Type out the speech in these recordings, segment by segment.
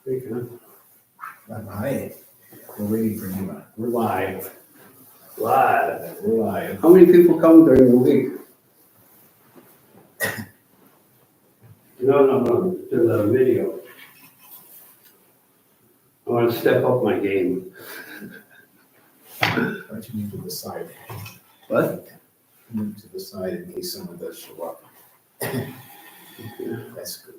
Hey, Ken. Hi, we're waiting for you. We're live. We're live. How many people come during the week? No, to the video. I want to step up my game. Why don't you move to the side? What? Move to the side in case someone does show up. That's good.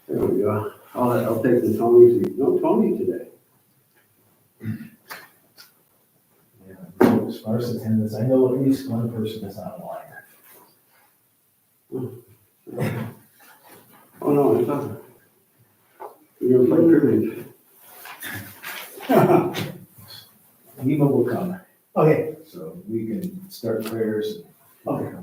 There we go. I'll take the Tony seat. No Tony today. Yeah, as far as attendance, I know at least one person is online. Oh, no, it's not. You're like privilege. Eva will come, Okay. so we can start prayers. Okay.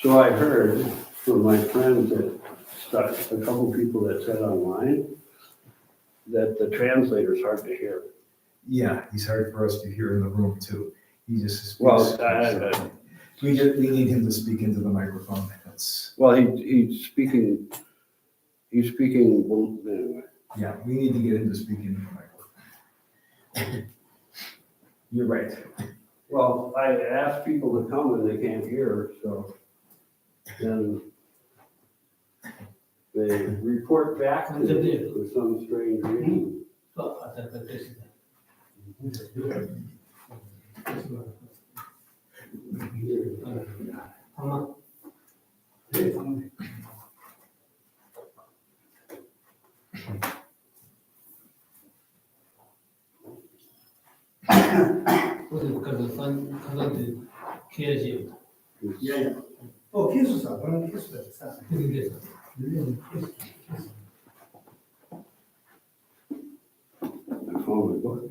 So I heard from my friends that a couple people that said online that the translator's hard to hear. Yeah, he's hard for us to hear in the room too. He just speaks. Well, We need him to speak into the microphone. That's, he's speaking, well, anyway. yeah, we need to get him to speak into the microphone. You're right. Well, I asked people to come and they can't hear, so then they report back to me for some strange reason. 케이스사, 그런 케이스가 있어. I found my book.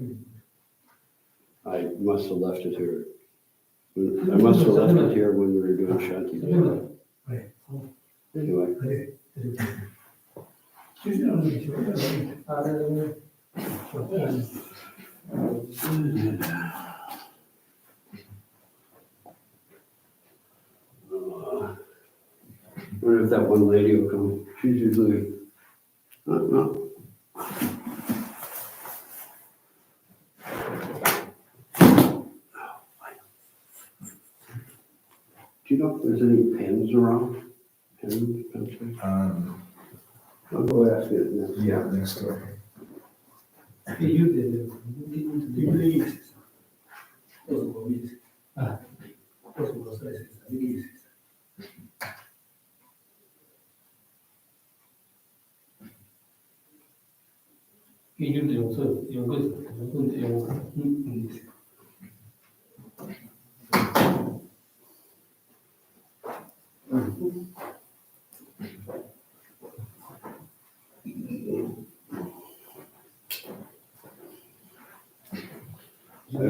I must have left it here. I must have left it here when we were doing Shanti. Anyway, wonder if that one lady will come. She's usually, no. Do you know if there's any pens around? Pens, pencils? I'll go ask it next. Yeah, next door. I've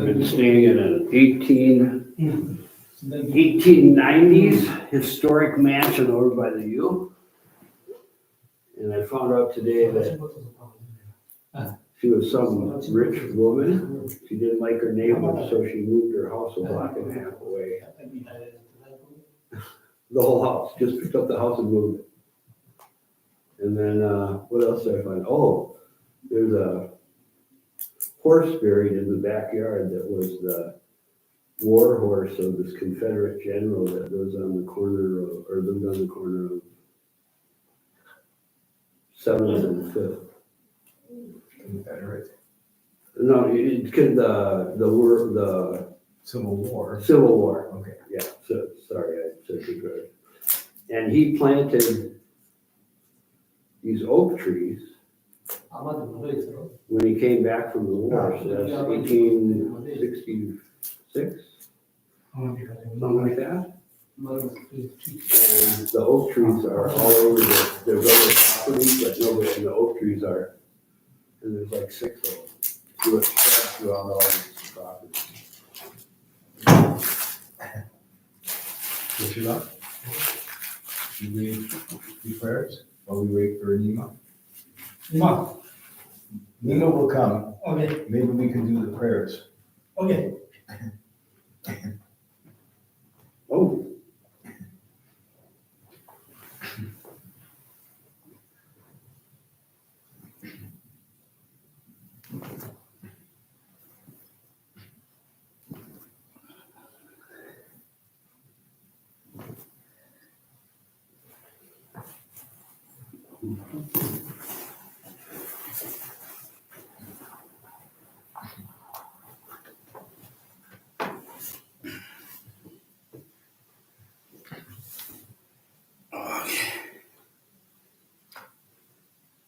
been staying in an 1890s historic mansion over by the U. And I found out today that she was some rich woman. She didn't like her neighbors, so she moved her house a block and a half away. The whole house, just picked up the house and moved it. And then, what else did I find? Oh, there's a horse buried in the backyard that was the war horse of this Confederate general that lives on the corner of, or lived on the corner of 7th and 5th. Confederate. No, it's the Civil War. Civil War. Okay. Yeah, so, sorry, I said Confederate. And he planted these oak trees when he came back from the war, so that's 1866, something like that. And the oak trees are all over there's other properties, but nobody, and the oak trees are, and there's like 6 of them. Do it throughout all these properties. What you up? Should we do prayers while we wait for Nima? Nima will come. Okay, Maybe we can do the prayers. okay. Oh.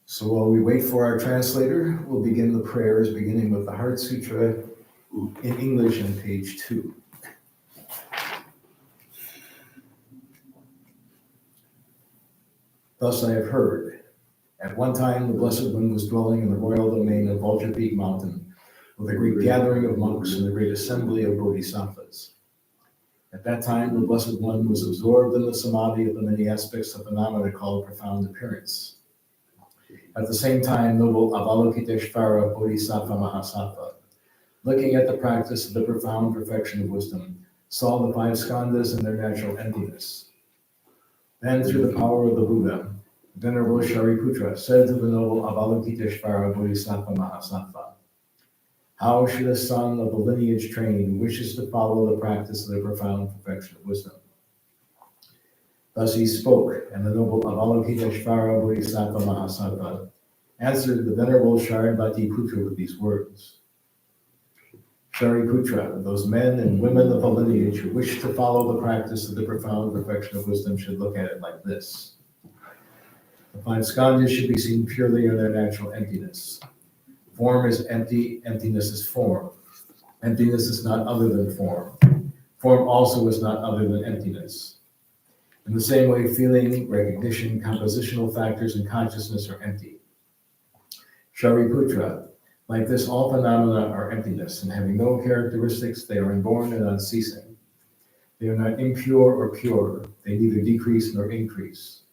So while we wait for our translator, we'll begin the prayers, beginning with the Heart Sutra in English on page 2. Thus I have heard. At one time, the Blessed One was dwelling in the royal domain of Vulture Peak Mountain, with a great gathering of monks and a great assembly of bodhisattvas. At that time, the Blessed One was absorbed in the samadhi of the many aspects of phenomena called profound appearance. At the same time, noble Avalokiteshvara Bodhisattva Mahasattva, looking at the practice of the profound perfection of wisdom, saw the 5 skandhas in their natural emptiness. Then, through the power of the Buddha, Venerable Shariputra said to the noble Avalokiteshvara Bodhisattva Mahasattva, "How should a son of the lineage train who wishes to follow the practice of the profound perfection of wisdom?" Thus he spoke, and the noble Avalokiteshvara Bodhisattva Mahasattva answered the Venerable Sharadvatiputra with these words. Shariputra, those men and women of the lineage who wish to follow the practice of the profound perfection of wisdom should look at it like this. The 5 skandhas should be seen purely in their natural emptiness. Form is empty, emptiness is form. Emptiness is not other than form. Form also is not other than emptiness. In the same way, feeling, recognition, compositional factors, and consciousness are empty. Shariputra, like this, all phenomena are emptiness, and having no characteristics, they are inborn and unceasing. They are not impure or pure. They neither decrease nor increase.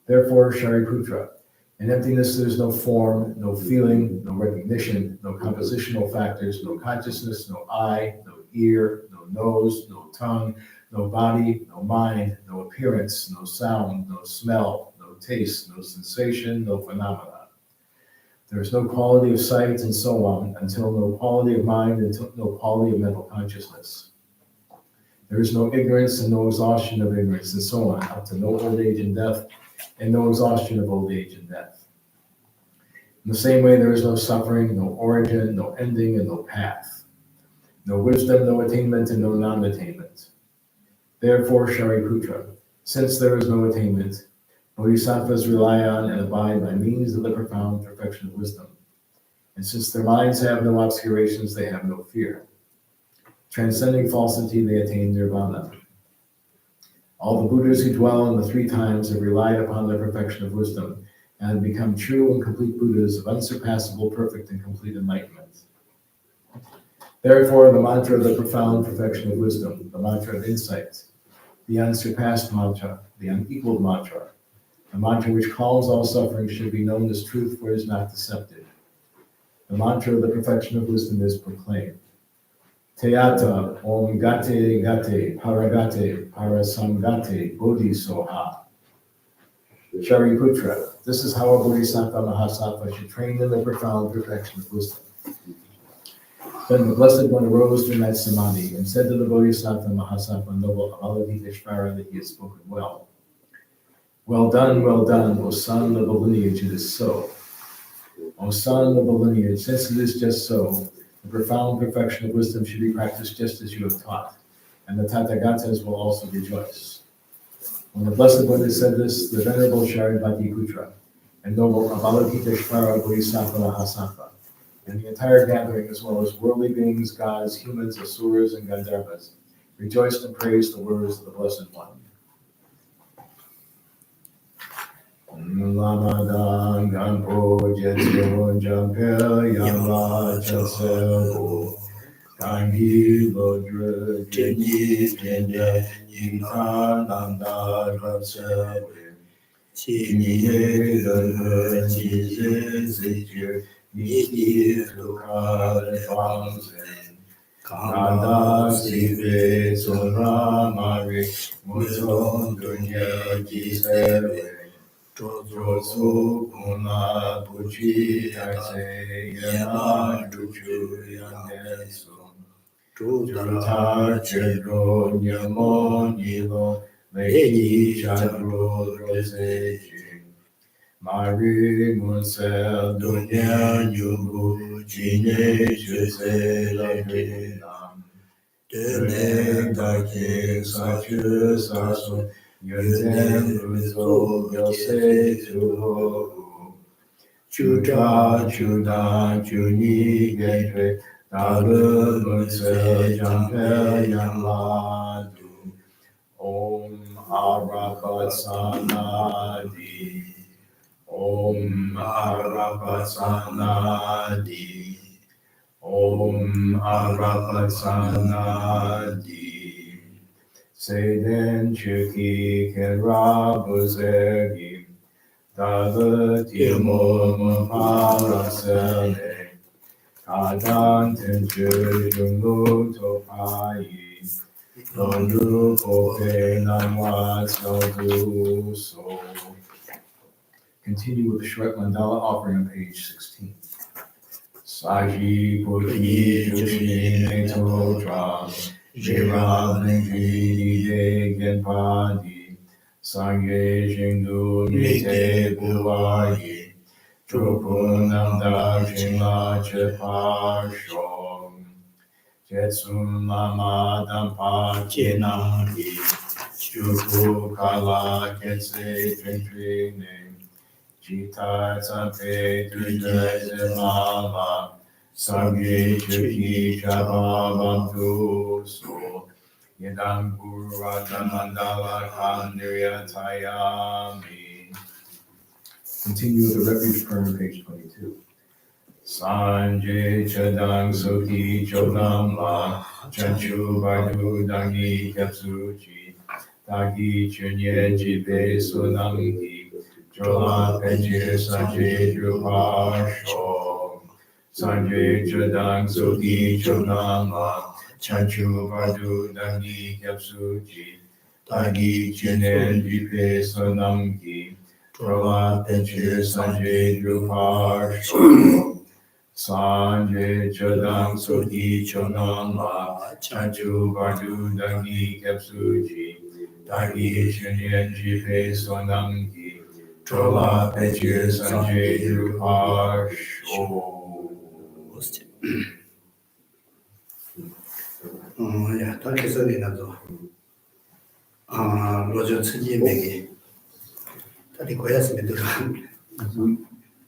Therefore, Shariputra, in emptiness there is no form, no feeling, no recognition, no compositional factors, no consciousness, no eye, no ear, no nose, no tongue, no body, no mind, no appearance, no sound, no smell, no taste, no sensation, no phenomena. There is no quality of sight and so on, until no quality of mind, until no quality of mental consciousness. There is no ignorance and no exhaustion of ignorance, and so on, up to no old age and death, and no exhaustion of old age and death. In the same way, there is no suffering, no origin, no ending, and no path. No wisdom, no attainment, and no non-attainment. Therefore, Shariputra, since there is no attainment, Bodhisattvas rely on and abide by means of the profound perfection of wisdom. And since their minds have no obscurations, they have no fear. Transcending falsity, they attain nirvana. All the Buddhas who dwell in the three times have relied upon the perfection of wisdom and have become true and complete Buddhas of unsurpassable, perfect, and complete enlightenment. Therefore, the mantra of the profound perfection of wisdom, the mantra of insight, the unsurpassed mantra, the unequaled mantra, the mantra which calms all suffering should be known as truth, for it is not deceptive. The mantra of the perfection of wisdom is proclaimed. Teyata om gate gate paragate parasamgate bodhisoha. Shariputra, this is how a bodhisattva mahasattva should train in the profound perfection of wisdom. Then the Blessed One arose from that samadhi and said to the bodhisattva mahasattva noble Avalokiteshvara that he had spoken well. Well done, O son of the lineage, it is so. O son of the lineage, since it is just so, the profound perfection of wisdom should be practiced just as you have taught, and the Tathagatas will also rejoice. When the Blessed One had said this, the Venerable Shariputra and noble Avalokiteshvara Bodhisattva Mahasattva, and the entire gathering, as well as worldly beings, gods, humans, asuras, and Gandharvas, rejoiced and praised the words of the Blessed One. Lamadan Gampo Jetso Jampel Yama Chasebo Kangi Lodra Jenyi Jende Yinka Nanda Drapsebe Chimiye Dana Chize Zikir Niki Tukar Fangzen Kanda Sive Sora Mari Muzon Dunya Jisebe Josu Kuna Puchi Ase Yana Duchu Yandesu Juta Chedro Nyamo Nilo Lehi Chadro Roseji Mari Munsel Dunya Yubu Chine Juse Lavinam Dene Dake Sachu Sasu Yöntem Ruzo Yose Tuho Chuta Chuda Chuni Gedre Daru Mutse Jampe Yamladu Om Arapat Sanadi Om Arapat Sanadi Om Arapat Sanadi Seiden Chuki Kenra Buzegi Dada Timo Muparasele Kadan Tenchu Jungu Topai Nondu Kope Namwa Saudu So. Continue with the short mandala offering on page 16. Saji Puti Jushin Etotra Jira Ningri De Genpadi Sangye Shindu Mite Buwayi Chupunam Darshima Chepashom Jetsun Lama Dampa Kinami Chupu Kala Ketse Trintrini Jita Tsampe Tujese Mama Sangye Chuki Chababam So Yedam Guru Mandala Kandriya Tayami. Continue with the refuge prayer, page 22. Sanjay Chadang Soki Chodam La Chanchu Badu Dangi Kapsuchi Tagi Chunye Jipe Sunangi Chola Peche Sanjay Drupasho Sanjay Chadang Soki Chodam La Chanchu Badu Dangi Kapsuchi Tagi Chunye Jipe Sunangi Chola Peche Sanjay Drupasho Sanje Chodang Soti Chonon La Chanchu Bardu Dangi Kepsuji Dagi Shunyen Jipe Sonamgi Chola Peche Sanje Drupa Sho. 야, 다 계산이 나도. 로저 천지 맥이. 다리 고야스면 들어.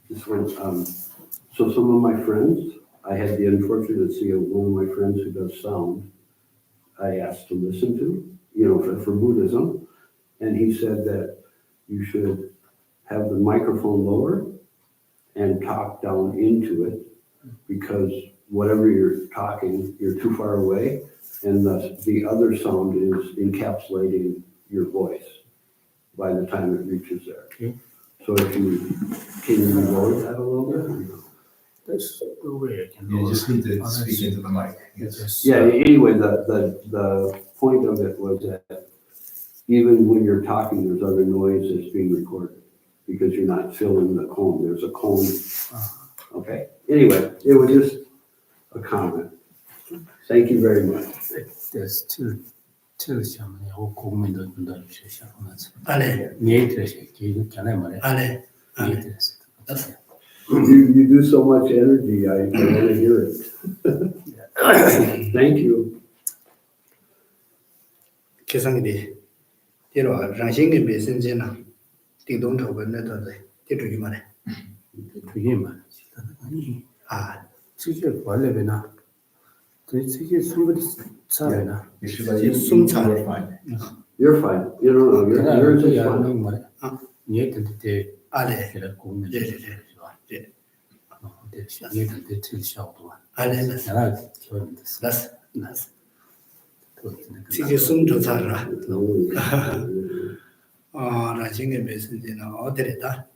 This one, so some of my friends, I had the unfortunacy of one of my friends who does sound, I asked to listen to, for Buddhism, and he said that you should have the microphone lower and talk down into it, because whatever you're talking, you're too far away, and the other sound is encapsulating your voice by the time it reaches there. Okay. So can you lower that a little bit? That's the way I can You do just it. need to speak into the mic. Yes. Yes. Yeah, anyway, the point of it was that even when you're talking, there's other noise that's being recorded because you're not filling the cone. There's a cone. Okay. Anyway, it was just a comment. Thank you very much. There's two项目，我国民的领导学校那次， 안에, 你也这些，就将来嘛嘞， 안에, 你也 안에. 这些。 You do so much energy. I want to hear it. Thank you. 계산이 뒤로 랑싱이 메신저나 띵동토번에 뒤로 말해. 推荐嘛，你 아, 这些管理边呢，这些什么的啥边呢？ You should let you Sometimes. you're fine. You're fine. You don't know. 原来 Yours 这 is 样 fine. 弄嘛嘞，你也等得 안에, 给了国民的是吧？对，对，你也等得这个效果啊， 안에, 原来教你的是， 나스, 那是，都是那个。 지금 숨조사라. No. 랑싱이 메신저나 어디래다?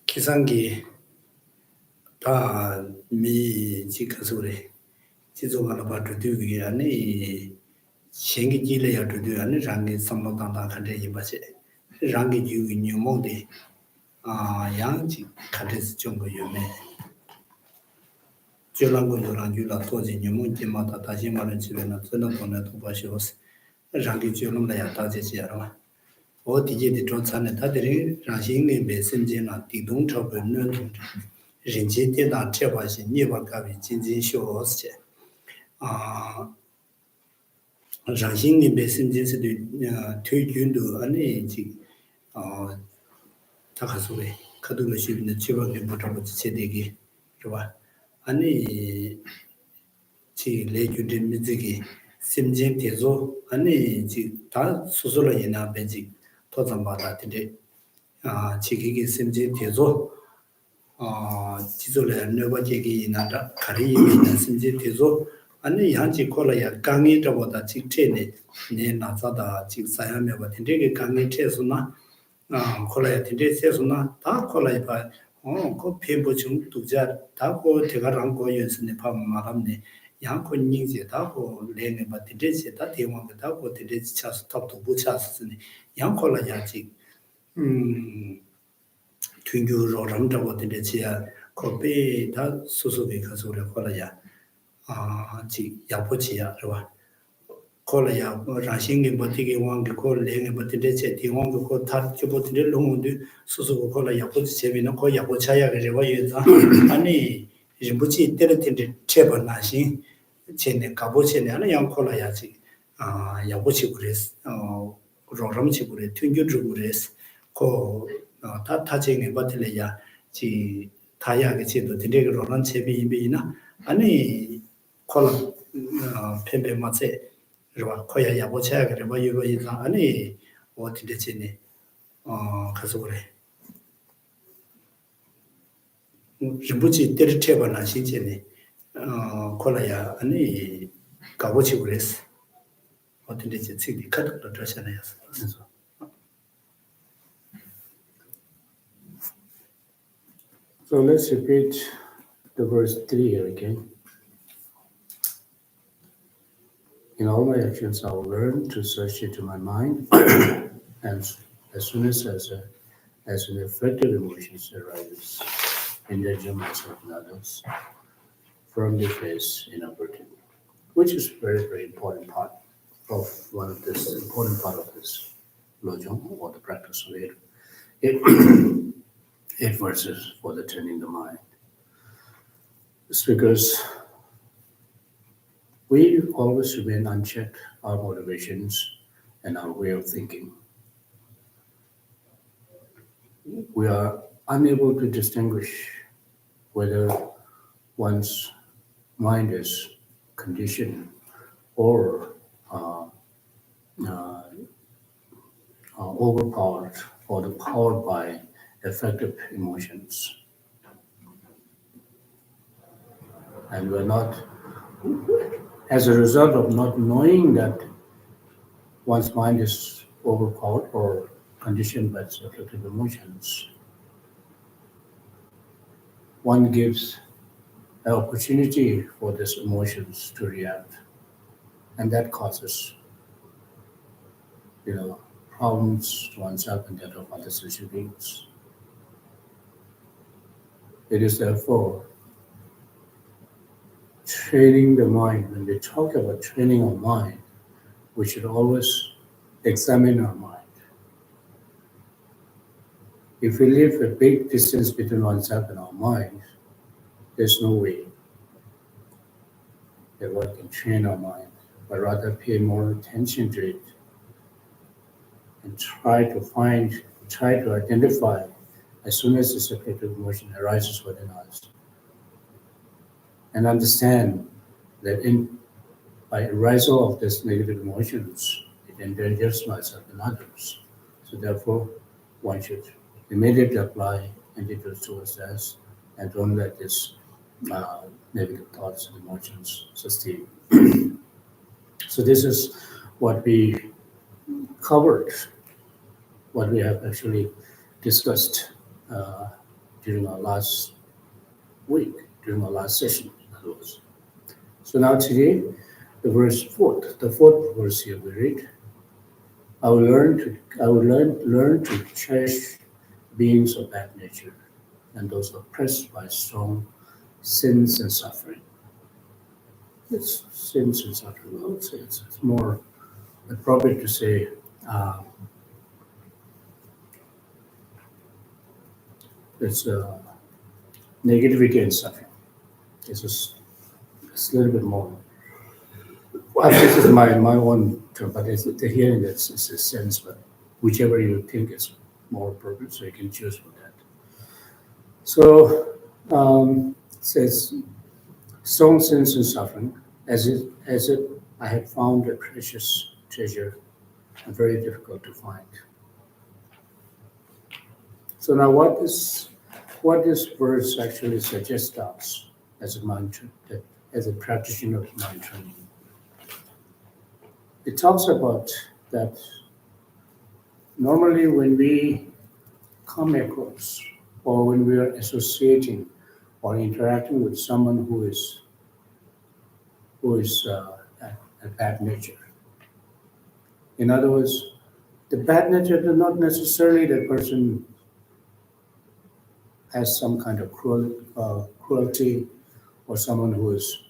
기상기 다 미지가서 그래. 지속하나 봐도 되게 아니 생기 길래야 되도 아니 장기 선물당당 간데 이바세. 장기 주의 뉴모데 양지 간데스 정도 요매. 줄랑고랑 줄라 토지 뉴모지마다 다시 말은 집에나 전화 돈에 도바시오스. 장기 줄랑라야 다제지야라. 어디제디 조찬에 다들이 라싱의 메신저나 띵동처벌 넣는 인지대다 제바시 니바가비 진진쇼스체 라싱의 메신저스도 퇴균도 아니지 다가서에 카드로 시비는 제바게 못하고 제대기 좋아 아니 지 레규드 미지기 심진 대조 아니 지다 수술로 인한 배지 토zam바다 근데 지기기 심지 대조 지조래 너버지기 나다 가리는 심지 대조 아니 양지 콜라야 강이 저보다 직체네 네 나자다 직사야며 같은 되게 강이 채소나 콜라야 된데 채소나 다 콜라야 봐그 편보충 두자 다고 대가랑고 연습네 밥 말함네 양코 닝제 다고 레네 바티데세 다 대왕가 다고 데데지 차스 탑도 부차스네 양콜라 야지 튕규로 람다고 데데지야 코페 다 수수비 가서래 콜라야 지 야포지야 그봐 콜라야 라싱게 버티게 왕게 콜레게 버티데세 대왕가 코 타르치 버티데 롱운데 수수고 콜라 야포지 제비는 코 야포차야 그래봐 예자 아니 이제부지 때려텐데 제번나신 쟤네 가보체네 하나 양콜라야지 야보치 그랬어 로람치 그래 튕겨주 그랬어 다 타쟁에 버틀래야 지 다야게 제도 되게 로란 제비 이미나 아니 콜라 펜베 맞세 그러와 코야 야보체야 그래 뭐 이거 이상 아니 어떻게 되지네 가서 그래 이부지 때려채거나 신체네 콜라야 아니 가보치 그랬어 어떻게 이제 책이 카드로 들었잖아요. 그래서 So let's repeat the verse 3 here again. In all my actions, I will learn to search into my mind and as soon as an effective emotions arises, endanger myself and others, firmly face inopportunity, which is very, very important part of one of this important part of this lojong or the practice of it, eight verses for the turning the mind. It's because we always remain unchecked, our motivations and our way of thinking. We are unable to distinguish whether one's mind is conditioned or overpowered or powered by affective emotions. And we're not, as a result of not knowing that one's mind is overpowered or conditioned by affective emotions, one gives an opportunity for these emotions to react. And that causes, problems to oneself and that of other social beings. It is therefore training the mind. When we talk about training our mind, we should always examine our mind. If we leave a big distance between oneself and our mind, there's no way that one can train our mind, but rather pay more attention to it and try to identify as soon as this affective emotion arises within us, and understand that by arisal of these negative emotions, it endangers myself and others. So therefore, one should immediately apply antidotes towards this and don't let this negative thoughts and emotions sustain. So this is what we covered, what we have actually discussed during our last week, during our last session. So now today, the fourth verse here we read, I will learn to cherish beings of bad nature and those oppressed by strong sins and suffering. It's sins and suffering. I would say it's more appropriate to say it's negativity and suffering. It's a little bit more. Well, this is my own term, but it's the hearing that's it's a sense, but whichever you think is more appropriate, so you can choose from that. So it says, strong sins and suffering, as it I have found a precious treasure and very difficult to find. So now what this verse actually suggests us as a mind as a practitioner of mind training. It talks about that normally when we come across or when we are associating or interacting with someone who is a bad nature. In other words, the bad nature does not necessarily that person has some kind of cruelty or someone who is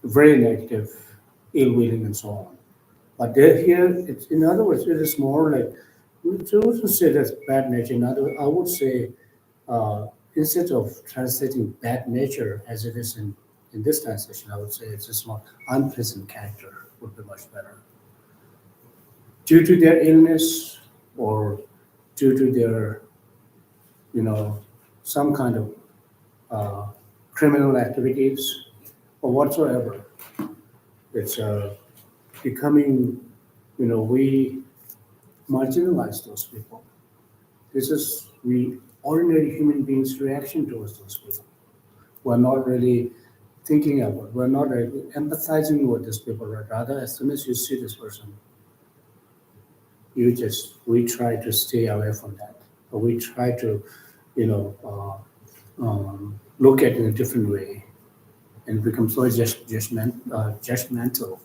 very negative, ill-willing, and so on. But it's in other words, it is more like we also say that's bad nature. In other words, I would say instead of translating bad nature as it is in this translation, I would say it's just more unpleasant character would be much better. Due to their illness or due to their, some kind of criminal activities or whatsoever, it's becoming, we marginalize those people. This is we ordinary human beings' reaction towards those people. We're not really thinking about, we're not really empathizing with these people, right? Rather, as soon as you see this person, we try to stay away from that. Or we try to, look at it in a different way and become so judgmental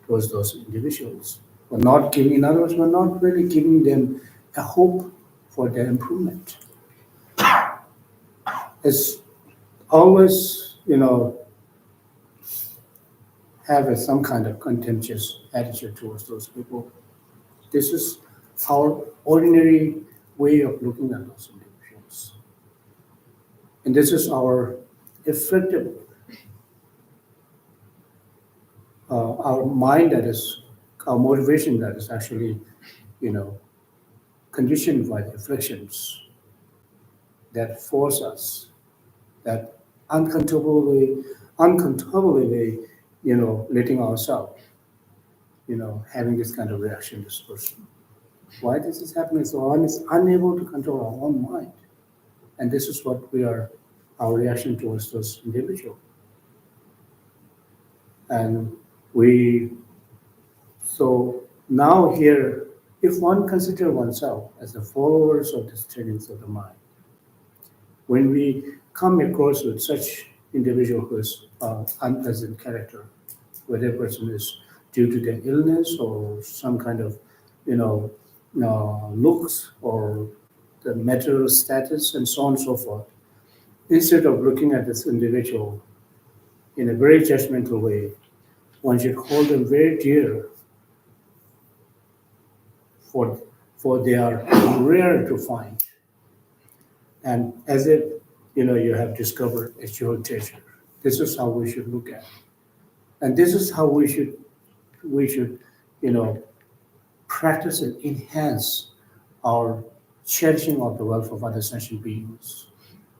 towards those individuals. We're not giving, in other words, we're not really giving them a hope for their improvement. It's always, have some kind of contemptuous attitude towards those people. This is our ordinary way of looking at those individuals. And this is our effective, our mind that is, our motivation that is actually, conditioned by the afflictions that force us, that uncontrollably, letting ourselves, having this kind of reaction to this person. Why this is happening? So one is unable to control our own mind. And this is what our reaction towards those individuals. And so now here, if one considers oneself as the followers of these trainings of the mind, when we come across with such individual who is unpleasant character, whether a person is due to their illness or some kind of, looks or the material status and so on and so forth, instead of looking at this individual in a very judgmental way, one should hold them very dear, for they are rare to find. And as if, you have discovered a jewel treasure. This is how we should look at it. And this is how we should, practice and enhance our cherishing of the wealth of other sentient beings.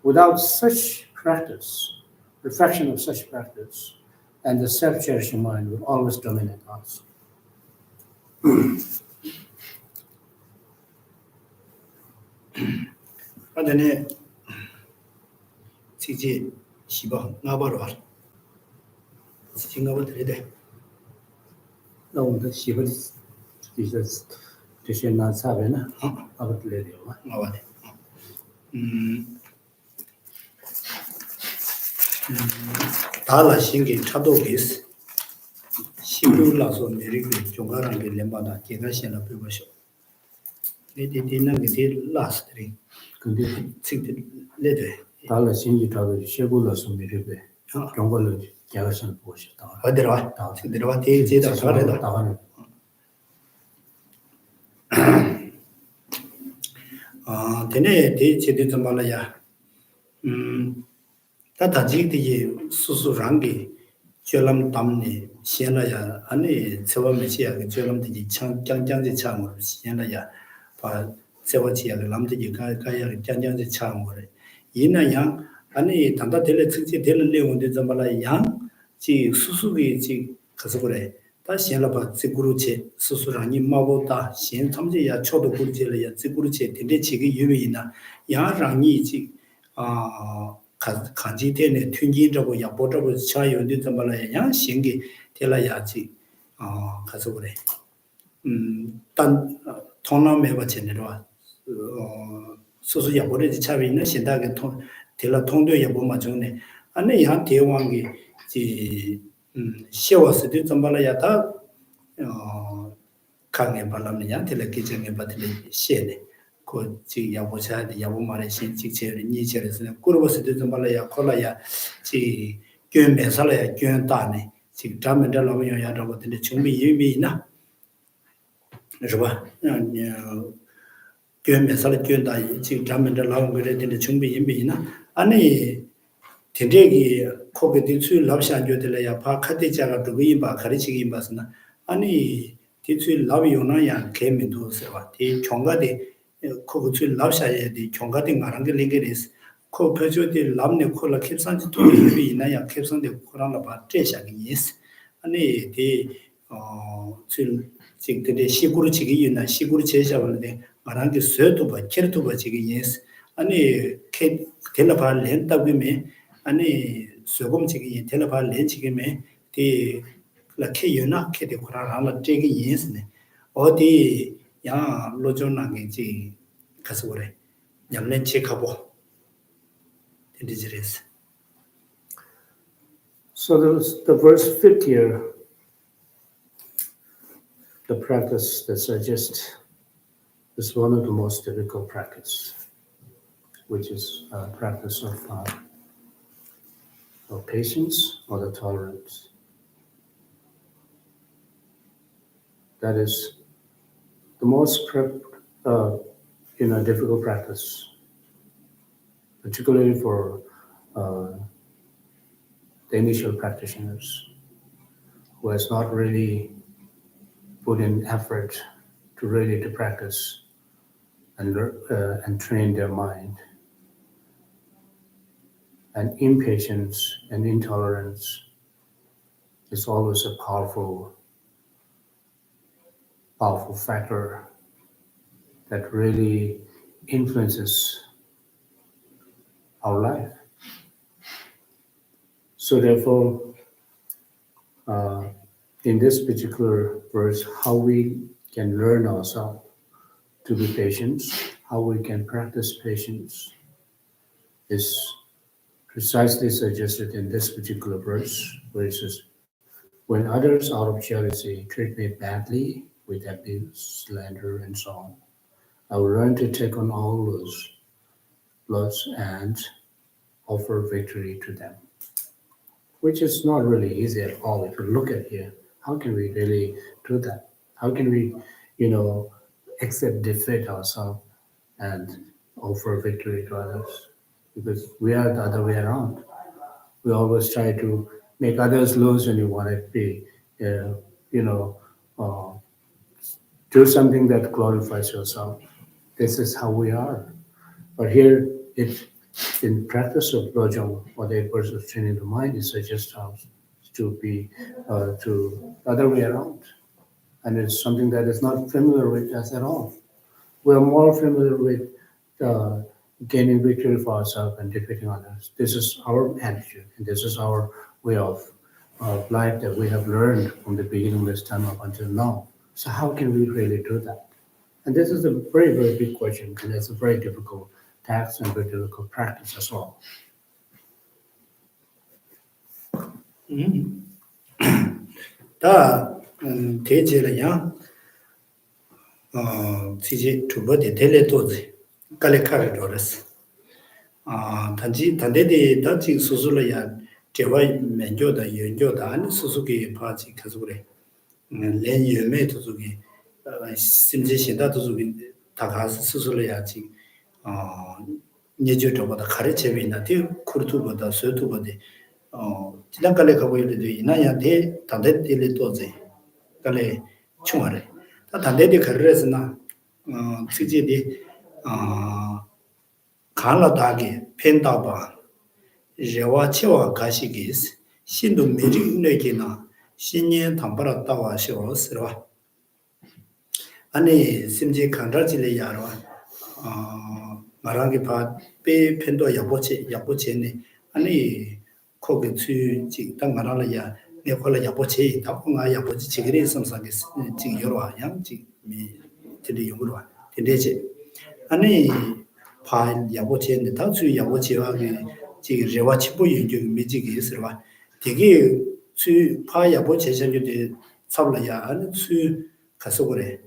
Without such practice, reflection of such practice, and the self-cherishing mind will always dominate us. 아전에 지지 시바 나바로 와. 지진가버 들이대. 那我们的媳妇这些拿差别呢，阿不之类的有吗？ 나와네. 다라 신기 차도기스. 시불라서 메리그 종가랑 게 렘바다 제가시나 배워서. 이디디는 게 라스트리. 근데 칭들 레데. 달라 신기 타도 쉐고라서 미르베 경고를 개가선 보시다. 어디로? 들어와 대제다 잘해다. 나가는. 되네 대제대 좀 말아야. 다다지기 수수랑게 결람 담네 시나야 아니 저번에시야 그 결람들이 장장장지 창으로 시나야 봐 저번지야 그 남들이 가야 장장지 창으로 이나야 아니 단다 될 특지 될 내용인데 좀 말아야 지 수수기 지 가서 그래 다 시나봐 지구루체 수수랑이 마보다 신 참제야 초도 구르제야 지구루체 된데 지기 유미이나 야랑이 지 간지되네 튕기라고 야보라고 차요인데 좀 말아야 신기 될라야지 가서 그래 단 통남에 받치네로 소소 야보레지 차비 있는 신다게 될라 통도 야보 맞네 아니 야 대왕이 지 시와스도 좀 말아야 다 강에 발람이야 될라 기정에 받을 시에네 지 야보샤 야보마레 신직체를 니체를 꾸르버스도 좀 말아야 콜라야 지 교매살아야 교다네 지 담면들 나오면 야라고 근데 준비 의미나 그래봐 교매살 교다 지 담면들 나오면 그래 근데 준비 의미나 아니 된대기 코게디 수 랍샤교들야 바카데자가 두기 바 가르치기 바스나 아니 디수 랍이오나야 개민도서와 디 경가데 코고출 랍샤야디 경가데 말한게 링게리스 코 표조디 랍네 콜라 캡산지 도리비 이나야 캡산데 코라나 바 제샤기 예스 아니 질 직들의 시구르 지기 있나 시구르 제샤원데 말한게 쇠도 바 캐르도 바 지기 예스 아니 케 텔라바 렌타비메 아니 소금 지기 텔라바 렌지기메 디 라케 요나 케데 코라나 제기 예스네 어디 야 로존나게지 가서 그래 냠렌 체크하고 인디지레스. So the verse 50 here, the practice that suggests is one of the most difficult practice, which is practice of patience or the tolerance. That is the most difficult practice, particularly for the initial practitioners who has not really put in effort to really to practice and train their mind. And impatience and intolerance is always a powerful factor that really influences our life. So therefore, in this particular verse, how we can learn ourselves to be patient, how we can practice patience is precisely suggested in this particular verse, where it says, when others out of jealousy treat me badly with abuse, slander, and so on, I will learn to take on all those loss and offer victory to them. Which is not really easy at all. If you look at here, how can we really do that? How can we, accept defeat ourselves and offer victory to others? Because we are the other way around. We always try to make others lose when you want to be, do something that glorifies yourself. This is how we are. But here, in practice of Lojong, or the 8 verses of training the mind, it suggests us to be to the other way around. And it's something that is not familiar with us at all. We're more familiar with gaining victory for ourselves and defeating others. This is our attitude, and this is our way of life that we have learned from the beginning of this time up until now. So how can we really do that? And this is a very, very big question, and it's a very difficult task and very difficult practice as well. 다 대제라야 지지 두버데 텔레토지 칼레카르 도레스 단지 단데데 단지 수술이야 제와 면조다 연조다 아니 수수기 파지 가서그래 렌유메 도수기 심지신다 도수기 다 가서 수술이야지 예조도보다 가르쳐비나 대 쿠르투보다 소투보데 지난 갈래 가고 있는데 이나야 대 단데들이 또지 갈래 총하래 다 단데들 가르래서나 지지디 간라다게 펜다바 제와치와 가시기스 신도 메리네기나 신년 담바라 따와시오스라 아니 심지 간라질레 야로 말하기 바페 펜도 야보체네 아니 거기 주지 땅 말하려야 내가 야보체 답고가 야보치 지그리 섬상게 지금 여러 양지 미 들이 용으로 되지 아니 파 야보체인데 다주 야보체와 지금 레와치부 연구 미지기 있어라 되게 파 야보체 전주데 잡라야 아니 수 가서 그래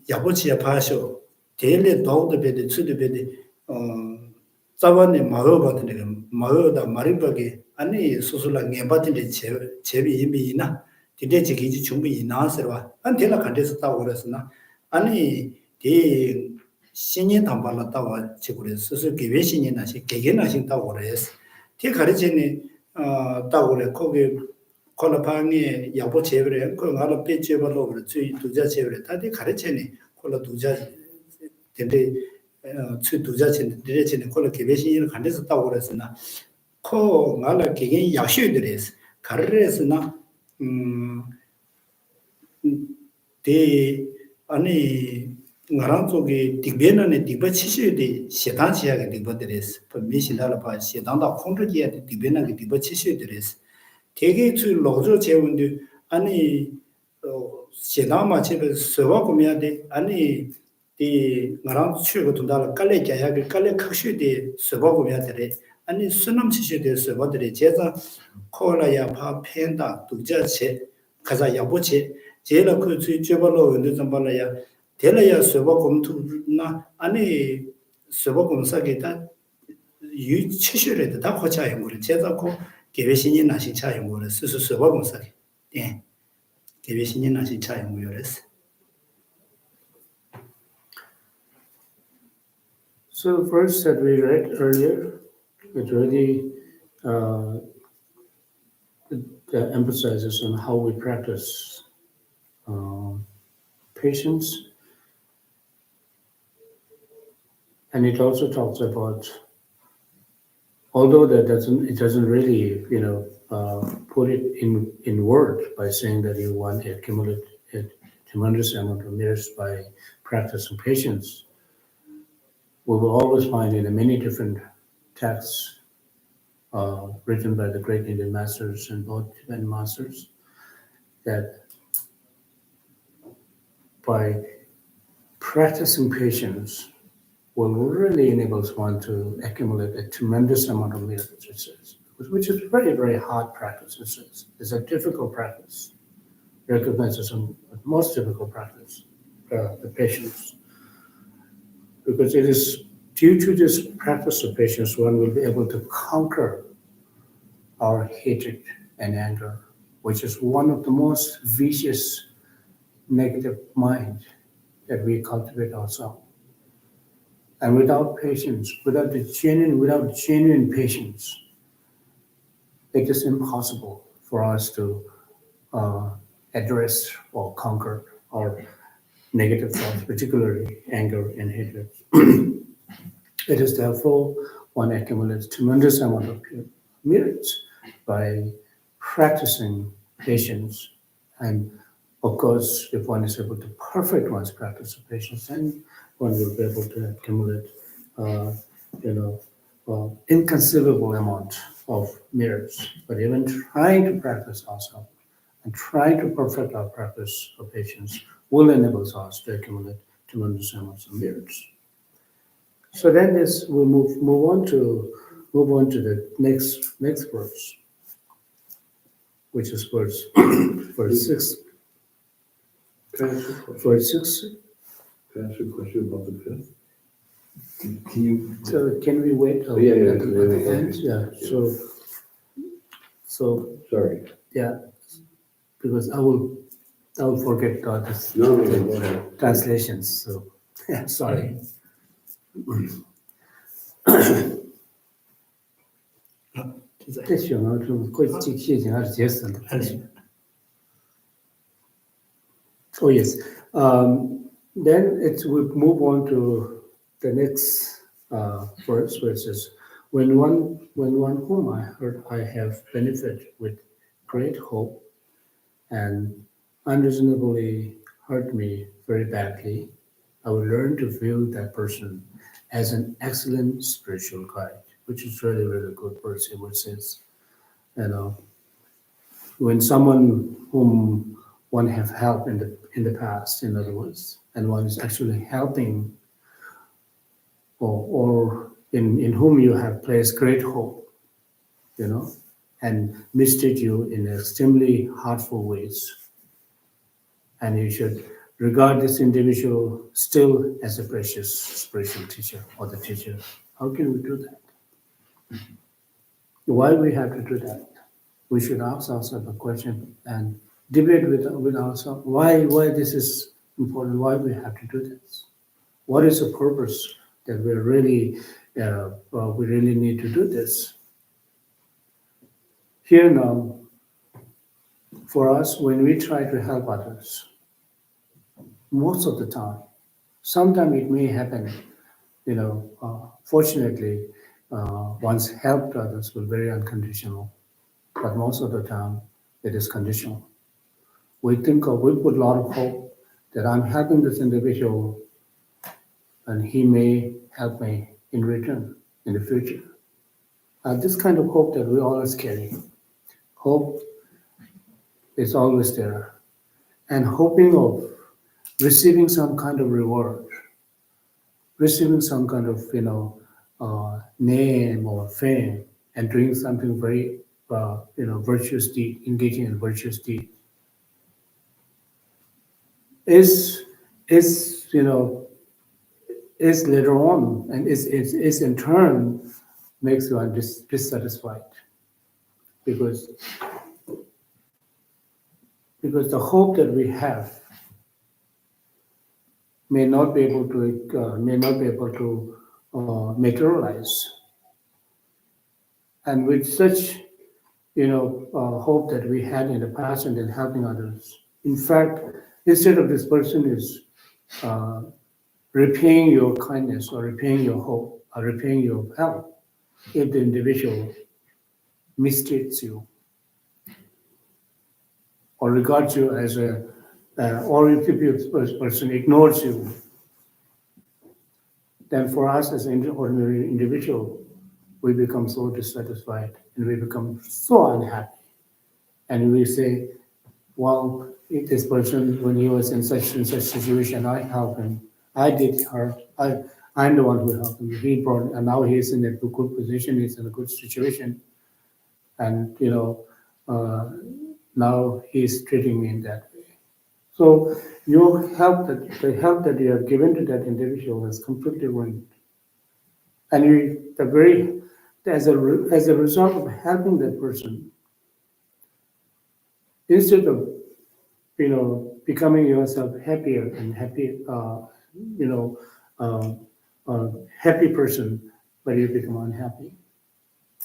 야보치야 파쇼 대례 도도 베데 수도 베데 자반에 마어바드네 마어다 마리바게 아니 소소라 녜바드네 제비 이미나 디데지기지 충분히 나서와 안텔라 간데서 따고 그랬으나 아니 디 신년 담발라 따와 지구래 스스 기회신이 나시 개개나신 따고 그랬어 디 가르치니 따고 그래 거기 콜라파니 야보 제브레 그 나로 빼제버로 그래 주의 두자 제브레 다디 가르치니 콜라 두자 근데 두자친 드레친 콜라 개배신을 간데서 따고 그랬으나 코 말라 개개 약시들에서 가르레스나 데 아니 나랑 쪽에 디베나네 디바치시데 시단시하게 디바드레스 미신달라 바 시단다 콘트지에 디베나게 디바치시드레스 되게 주 로조 제운데 아니 시다마 집에 서와 고미야데 아니 이 나랑 추고 돈달 깔래 자야게 깔래 크슈데 서와 고미야데 아니 수남치시데 서와들이 제자 콜라야 파 펜다 두자체 가자 야보체 제가 그 제발로 근데 좀 발라야 될래야 서버 검토나 아니 서버 검사기다 유 최셔에도 다 고쳐야 거를 제다고 개배신이 나신 차용 거를 스스 서버 검사기 예 개배신이 나신 차용 거였어. So the verse that we read earlier, it really it emphasizes on how we practice patience, and it also talks about, although it doesn't really put it in word by saying that you want to accumulate a tremendous amount of merits by practicing patience. We will always find in many different texts written by the great Indian masters and both Tibetan masters that by practicing patience will really enables one to accumulate a tremendous amount of merits, it says, which is very, very hard practice, it says. It's a difficult practice. Recognizes the most difficult practice, the patience. Because it is due to this practice of patience, one will be able to conquer our hatred and anger, which is one of the most vicious negative mind that we cultivate ourselves. And without patience, without genuine patience, it is impossible for us to address or conquer our negative thoughts, particularly anger and hatred. It is therefore one accumulates tremendous amount of merits by practicing patience. And of course, if one is able to perfect one's practice of patience, then one will be able to accumulate, inconceivable amount of merits. But even trying to practice ourselves and trying to perfect our practice of patience will enable us to accumulate tremendous amounts of merits. So then we'll move on to the next verse, which is verse 6. Can I ask a question? Verse 6. Can I ask a question about the fifth? Can you, So can we wait Yeah, yeah, at the yeah, end? Yeah. So Sorry. yeah, because I will forget this No, go ahead. translations. So yeah, sorry.这选了就会这些情还是节省的。Oh yes. Then we move on to the next verse, where it says, "When one whom I heard I have benefit with great hope, and unreasonably hurt me very badly, I will learn to view that person as an excellent spiritual guide," which is really, really good verse. It says, when someone whom one have helped in the past, in other words, and one is actually helping, or in whom you have placed great hope, and mistreat you in extremely hurtful ways, and you should regard this individual still as a precious spiritual teacher or the teacher. How can we do that? Why we have to do that? We should ask ourselves a question and debate with ourselves why this is important, why we have to do this. What is the purpose that we really need to do this? Here now, for us, when we try to help others, most of the time, sometimes it may happen, fortunately, one's help to others will be very unconditional, but most of the time it is conditional. We put a lot of hope that I'm helping this individual and he may help me in return in the future. This kind of hope that we always carry. Hope is always there. And hoping of receiving some kind of reward, receiving some kind of, name or fame, and doing something very, virtuous deed, engaging in virtuous deed. is is later on and is in turn makes you dissatisfied because the hope that we have may not be able to materialize, and with such hope that we had in the past and in helping others. In fact, instead of this person is repaying your kindness or repaying your hope or repaying your help, if the individual mistreats you or regards you as or if the person ignores you, then for us as an ordinary individual, we become so dissatisfied and we become so unhappy. And we say, well, if this person, when he was in such situation, I helped him, I did her, I'm the one who helped him. He brought, and now he's in a good position, he's in a good situation, and now he's treating me in that way. So the help that you have given to that individual is completely ruined, and as a result of helping that person, instead of becoming yourself happier and happy person, but you become unhappy.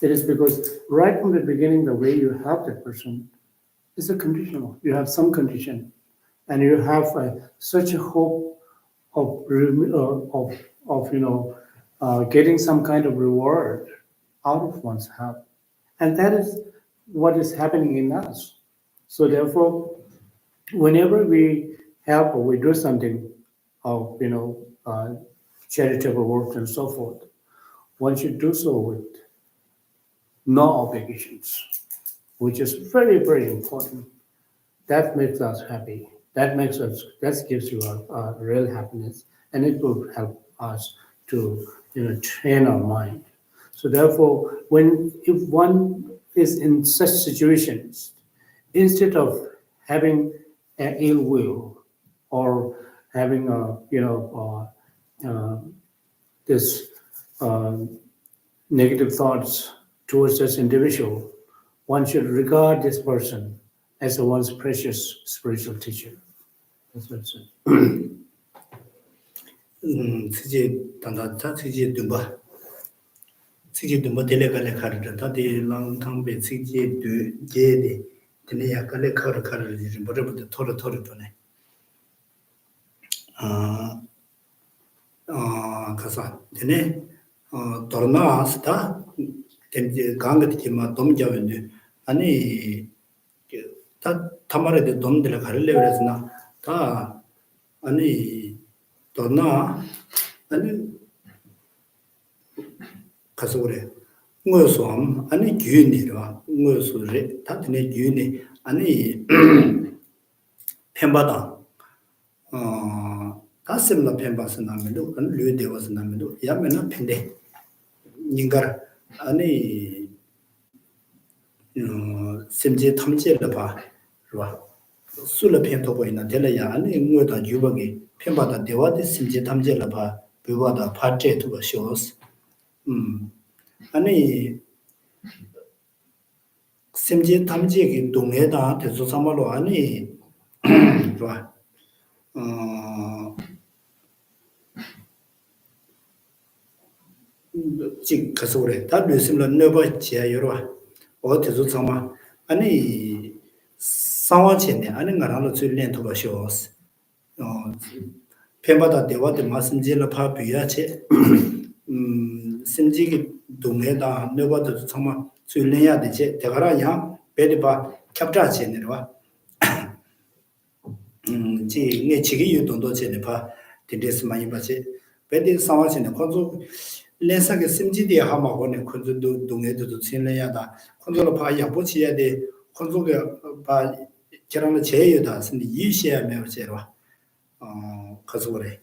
It is because right from the beginning, the way you help that person is a conditional. You have some condition, and you have such a hope of getting some kind of reward out of one's help, and that is what is happening in us. So therefore, whenever we help or we do something of charitable work and so forth, one should do so with no obligations, which is very, very important. That makes us happy. That gives you a real happiness, and it will help us to train our mind. So therefore, if one is in such situations, instead of having an ill will or having this negative thoughts towards this individual, one should regard this person as one's precious spiritual teacher. That's what it says. 아니 다 타마레데 돔들 가르레브레스나 다 아니 도나 아니 가서 그래 뭐소함 아니 규니라 뭐소레 다드네 규니 아니 펜바다 다셈나 펜바스 나면도 안 류데워스 나면도 야면나 펜데 닝가 아니 심지 탐지를 봐. 봐. 술을 펜토 보이나 될래야 아니 뭐다 유버기 펜바다 대화데 심지 탐지를 봐. 그거다 파제 두고 쇼스. 아니 심지 탐지기 동해다 대소 삼말로 아니 봐. 지 가서 그래. 다 뇌심을 넣어 지야 여러 어디서 정말 아니 상황前에 아는 거라도 줄련 더 쇼스 펜바다 대화도 말씀지를 파비야체 심지기 동해다 너버도 정말 줄련해야 되지 대가라야 베리바 캡자체네로 지 지기 유동도 전에 봐 디데스 많이 봐지 베디 상황前에 건조 렌사게 심지디 하마고네 콘조도 동해도 신뢰야다 콘조로 봐 야보치야 돼 콘조게 봐 저랑은 제여다 근데 이시야 매어제와 가서 그래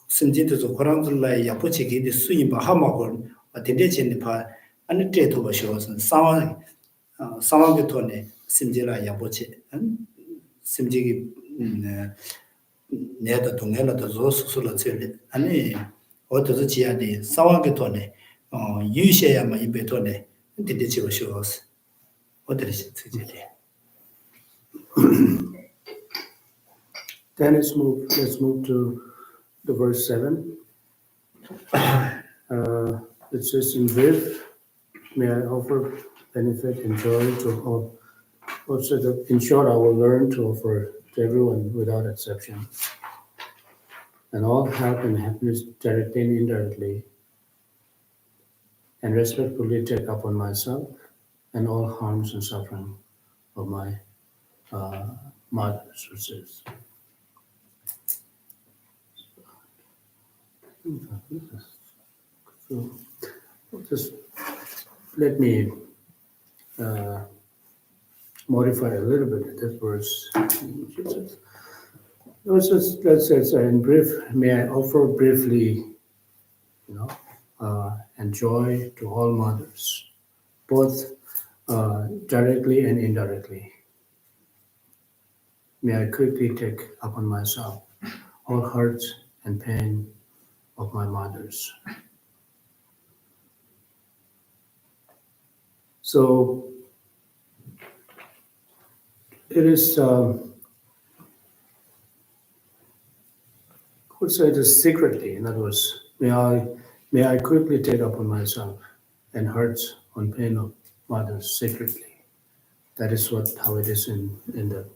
심지도 고랑들라 야보치기디 수입 하마고 데데체네 봐 아니 때도 보셔서 상황게 돈에 심지라 야보치 심지기 내가 동네라도 조수술을 처리 아니 어디서 지야디 싸워게 돈에 유시야만 입에 돈에 근데 지고 쉬었어 어디를 쓰지리 Then let's move to the verse 7. It says, in brief, may I offer benefit and joy to all. Also, in short, I will learn to offer to everyone without exception. And all help and happiness directly and indirectly, and respectfully take upon myself and all harms and suffering of my mothers, which is. So, just let me modify a little bit this verse. Let's say, in brief, may I offer briefly, and joy to all mothers, both directly and indirectly. May I quickly take upon myself all hurts and pain of my mothers. So it is, I would say it is secretly, in other words, may I quickly take upon myself and hurts and pain of mothers secretly. That is how it is in the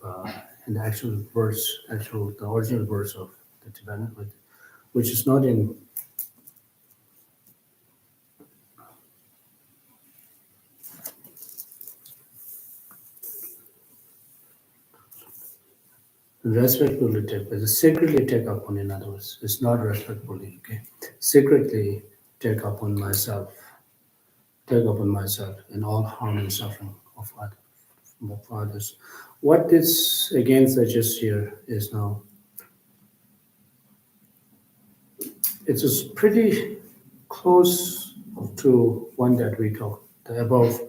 actual verse, the original verse of the Tibetan, which is not in. Respectfully take, but secretly take upon, in other words, it's not respectfully, okay? Secretly take upon myself and all harm and suffering of others. What this again suggests here is now, it is pretty close to one that we talked, the above,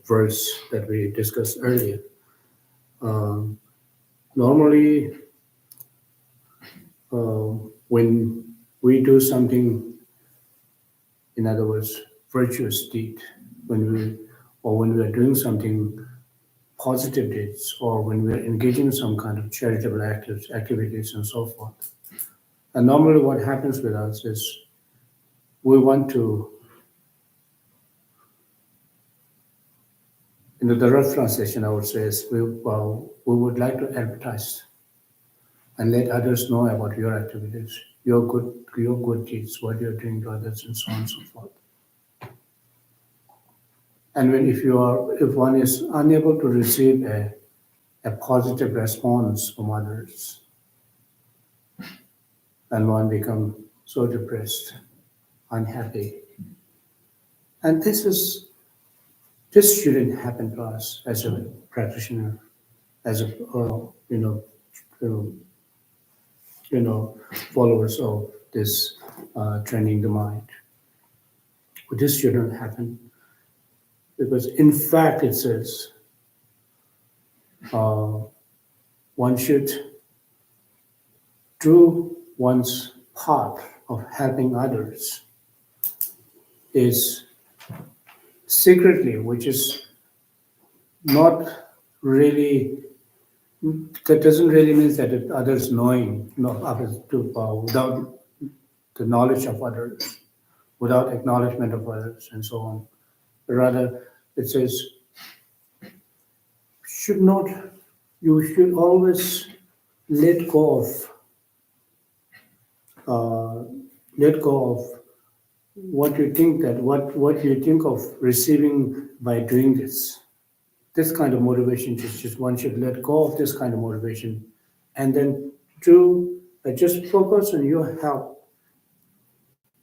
verse that we discussed earlier. Normally, when we do something, in other words, virtuous deed, when we are doing something positive deeds, or when we are engaging in some kind of charitable activities and so forth. And normally what happens with us is we want to, in the rough translation I would say is we would like to advertise and let others know about your activities, your good deeds, what you're doing to others, and so on and so forth. And if one is unable to receive a positive response from others, and one becomes so depressed, unhappy. And this shouldn't happen to us as a practitioner, as a followers of this training the mind. But this shouldn't happen, because in fact it says one should do one's part of helping others is secretly, which is not really, that doesn't really mean that others knowing, without the knowledge of others, without acknowledgement of others, and so on. Rather, it says, you should always let go of what you think of receiving by doing this. This kind of motivation, just one should let go of this kind of motivation, and then just focus on your help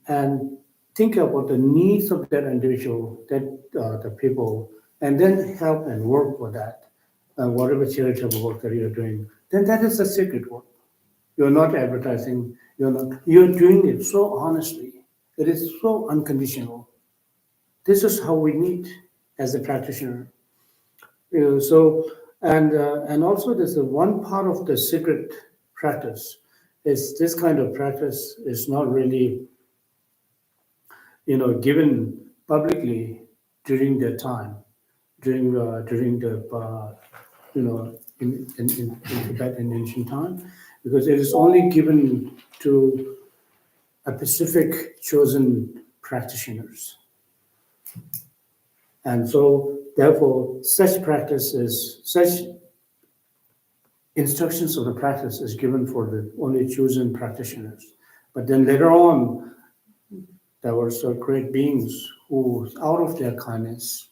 and think about the needs of that individual, the people, and then help and work for that. Whatever charitable work that you're doing, then that is the sacred work. You're not advertising. You're doing it so honestly. It is so unconditional. This is how we need as a practitioner. So And also there's a one part of the secret practice is this kind of practice is not really, given publicly during their time, during the in Tibet in ancient time, because it is only given to a specific chosen practitioners. And so therefore such instructions of the practice is given for the only chosen practitioners. But then later on, there were some great beings who, out of their kindness,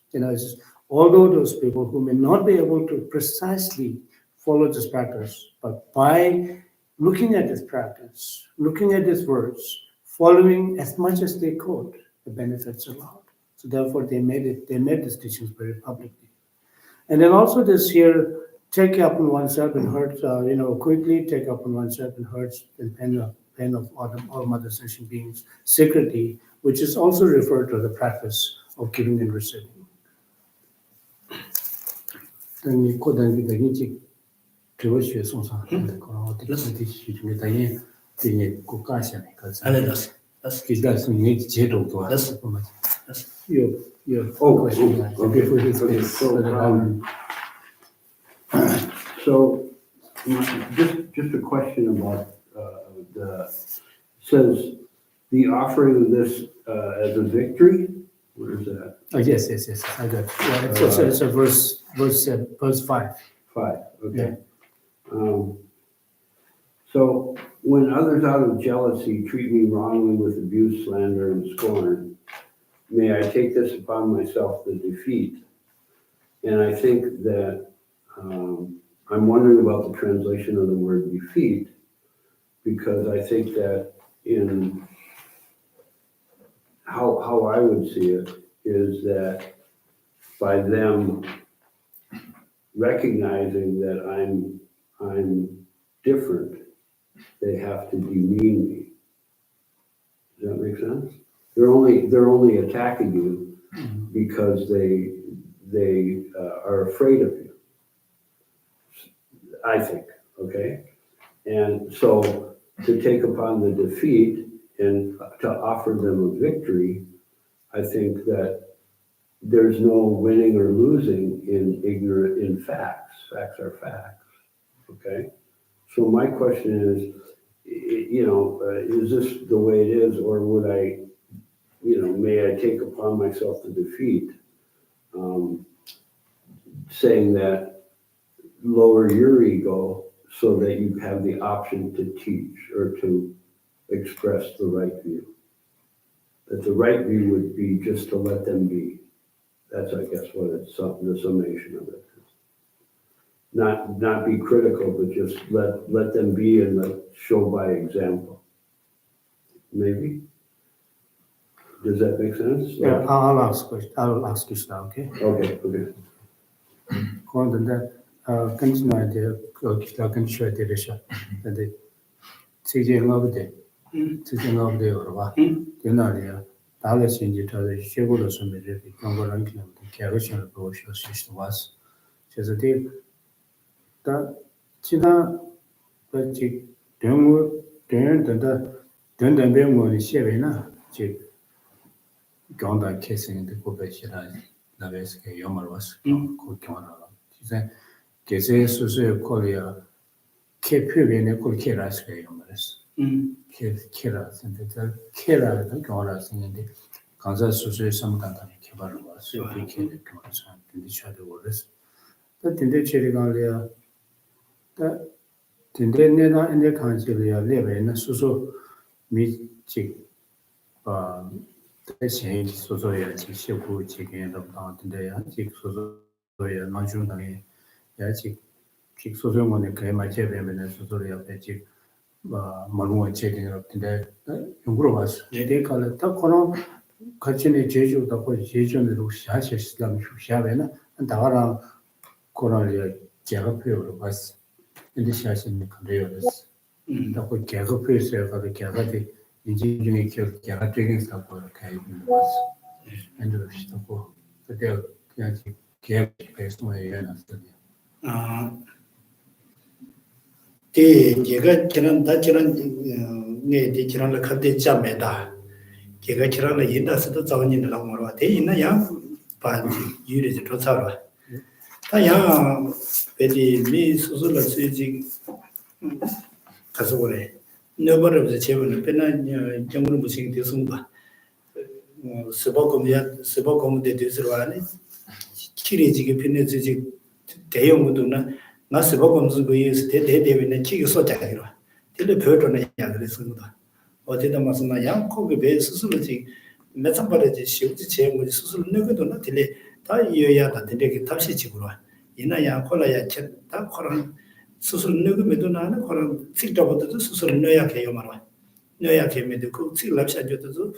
although those people who may not be able to precisely follow this practice, but by looking at this practice, looking at these words, following as much as they could, the benefits are allowed. So therefore, they made these teachings very publicly. And then also this here, take upon oneself and hurt, quickly take upon oneself and hurts and pain of all mother sentient beings secretly, which is also referred to the practice of giving and receiving. Then you could then be the to which you saw something that's when you need to jettle to us. Your question before his face. So, just a question about says the offering of this as a victory. Where is that? Oh, yes, I got it. Yeah, it's a verse 5. 5. Okay. So when others out of jealousy treat me wrongly with abuse, slander, and scorn, may I take this upon myself, the defeat. And I think that I'm wondering about the translation of the word defeat, because I think that in how I would see it is that by them recognizing that I'm different, they have to demean me. Does that make sense? They're only attacking you because they are afraid of you. I think, okay? And so to take upon the defeat and to offer them a victory, I think that there's no winning or losing in facts. Facts are facts, okay? So my question is, is this the way it is, or would I, may I take upon myself the defeat, saying that lower your ego so that you have the option to teach or to express the right view. That the right view would be just to let them be. That's, I guess, what it's the summation of it is. Not be critical, but just let them be and show by example. Maybe? Does that make sense? Yeah, I'll ask you now, okay? Okay. Continue the Geze susu kolia ke püvene kol kera skaya yomares. Kera sende kera da gora sende kanza susu samkanta ne kebar was. Bi kene kemasa dindi chade wores. Da dindi cheri galia da dindi ne na ene kanjilia lebe na susu mi chi ba da shen susu ya chi shebu chi gen da dindi ya chi susu ya nanjun da ne 야지 직 소소문에 그에 맞게 되면은 소소리 앞에 직 말문에 체딩을 근데 연구로 봤어. 내가 딱 그런 같이는 제주도 그 제주는 샤시 시스템 샤베나 다가라 그런 제가 표현을 봤어. 근데 샤시는 그래요스. 그 제가 표현을 가도 제가데 인지중에 제가 되게 사고 이렇게 봤어. 근데 시도고 그때 그냥 계획 배송에 해놨어요. 제가 지난 네 지난라 갑대 잠에다 제가 지난라 인다스도 자원인을 나오므로 대인나 양 반지 유리지 조사로 다야 베디 미 수술을 쓰지 가서 그래 너버를 제번에 빼나 정으로 무슨 되습니다 스버콤데 되스로 안에 키리지게 편해지지 대용도나 나 스버콤스 거기서 대대대비는 치기 소자기로 딜레 표현을 해야 그랬습니다 어디다 말씀나 양코게 배 수술을지 매상바르지 시우지 제무 수술 넣거든요 딜레 다 이어야다 딜레게 탑시 지구로 이나 양콜라야 다 코랑 수술 넣으면도 나는 코랑 찍자부터 수술 넣어야 해요 말아 넣어야 되면도 그 찍랍샤줘도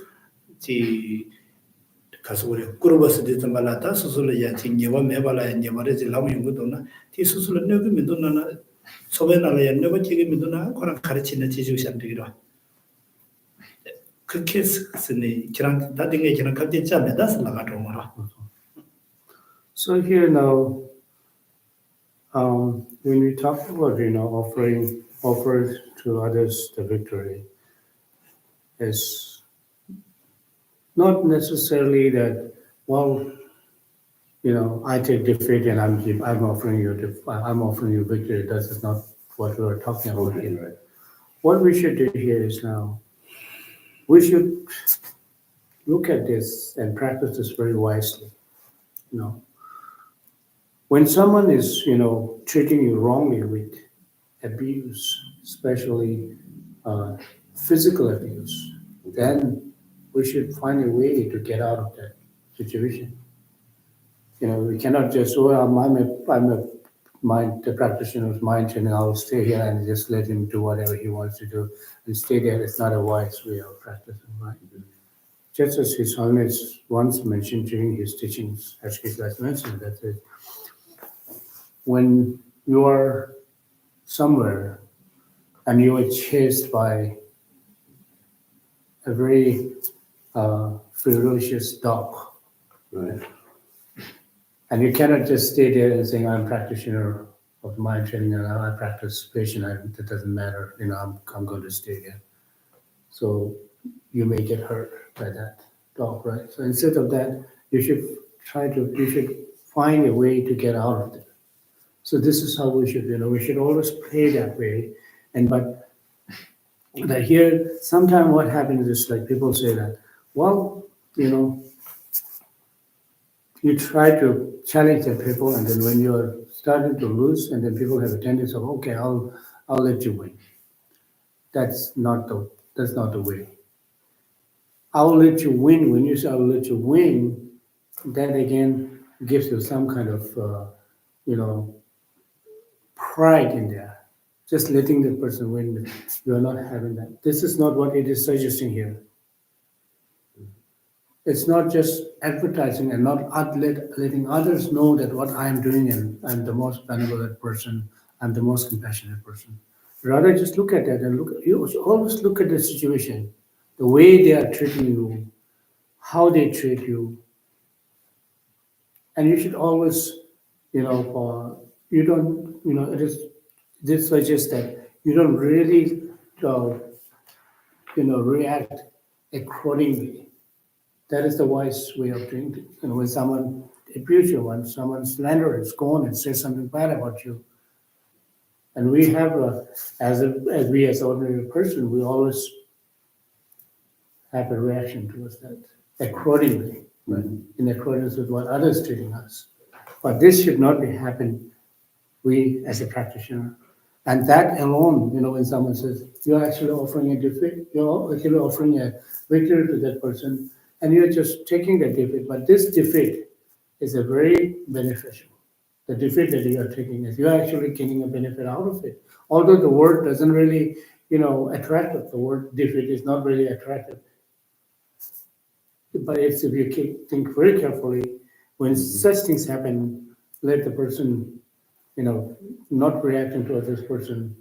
지 가서 우리 그룹에서 되던 말라다 수술을 야 진여와 매발아야 녀버지 라고 용도나 티 수술을 넣으면도 나는 소변을 야 넣어 지금도 나 코랑 가르치는 지주시 되기로 그 케이스는 지난 다딩에 지난 갑자기 잠에다 나가도 말아 So here now, when we talk about offers to others the victory, is not necessarily that I take defeat and I'm offering you victory. That is not what we are talking about here. Right. What we should do here is now, we should look at this and practice this very wisely. When someone is, treating you wrongly with abuse, especially physical abuse, then we should find a way to get out of that situation. We cannot just, the practitioner's mind training, I'll stay here and just let him do whatever he wants to do and stay there. It's not a wise way of practicing, right? Just as His Holiness once mentioned during his teachings, as he last mentioned, that when you are somewhere and you are chased by a very ferocious dog, Right. and you cannot just stay there and saying, I'm a practitioner of mind training and I practice patient, it doesn't matter, I'm going to stay there. So you may get hurt by that dog, right? So instead of that, you should find a way to get out of it. So this is how we should always play that way. But here, sometimes what happens is like people say that, you try to challenge the people, and then when you're starting to lose, and then people have a tendency of, okay, I'll let you win. That's not the way. I'll let you win. When you say I'll let you win, that again gives you some kind of pride in there. Just letting the person win, you are not having that. This is not what it is suggesting here. It's not just advertising and not letting others know that what I'm doing and I'm the most benevolent person, I'm the most compassionate person. Rather, just look at that and you always look at the situation, the way they are treating you, how they treat you. And you should always, this suggests that you don't really, react accordingly. That is the wise way of doing it. And when someone abuses you, when someone slanders, scorns, and says something bad about you, and we have, as an ordinary person, we always have a reaction towards that accordingly, in accordance with what others treating us. But this should not be happening. We, as a practitioner, and that alone, when someone says you're actually offering a defeat, you're actually offering a victory to that person, and you're just taking the defeat. But this defeat is a very beneficial. The defeat that you are taking is you're actually getting a benefit out of it. Although the word doesn't really, attractive. The word defeat is not really attractive. But if you think very carefully, when such things happen, let the person, not reacting to this person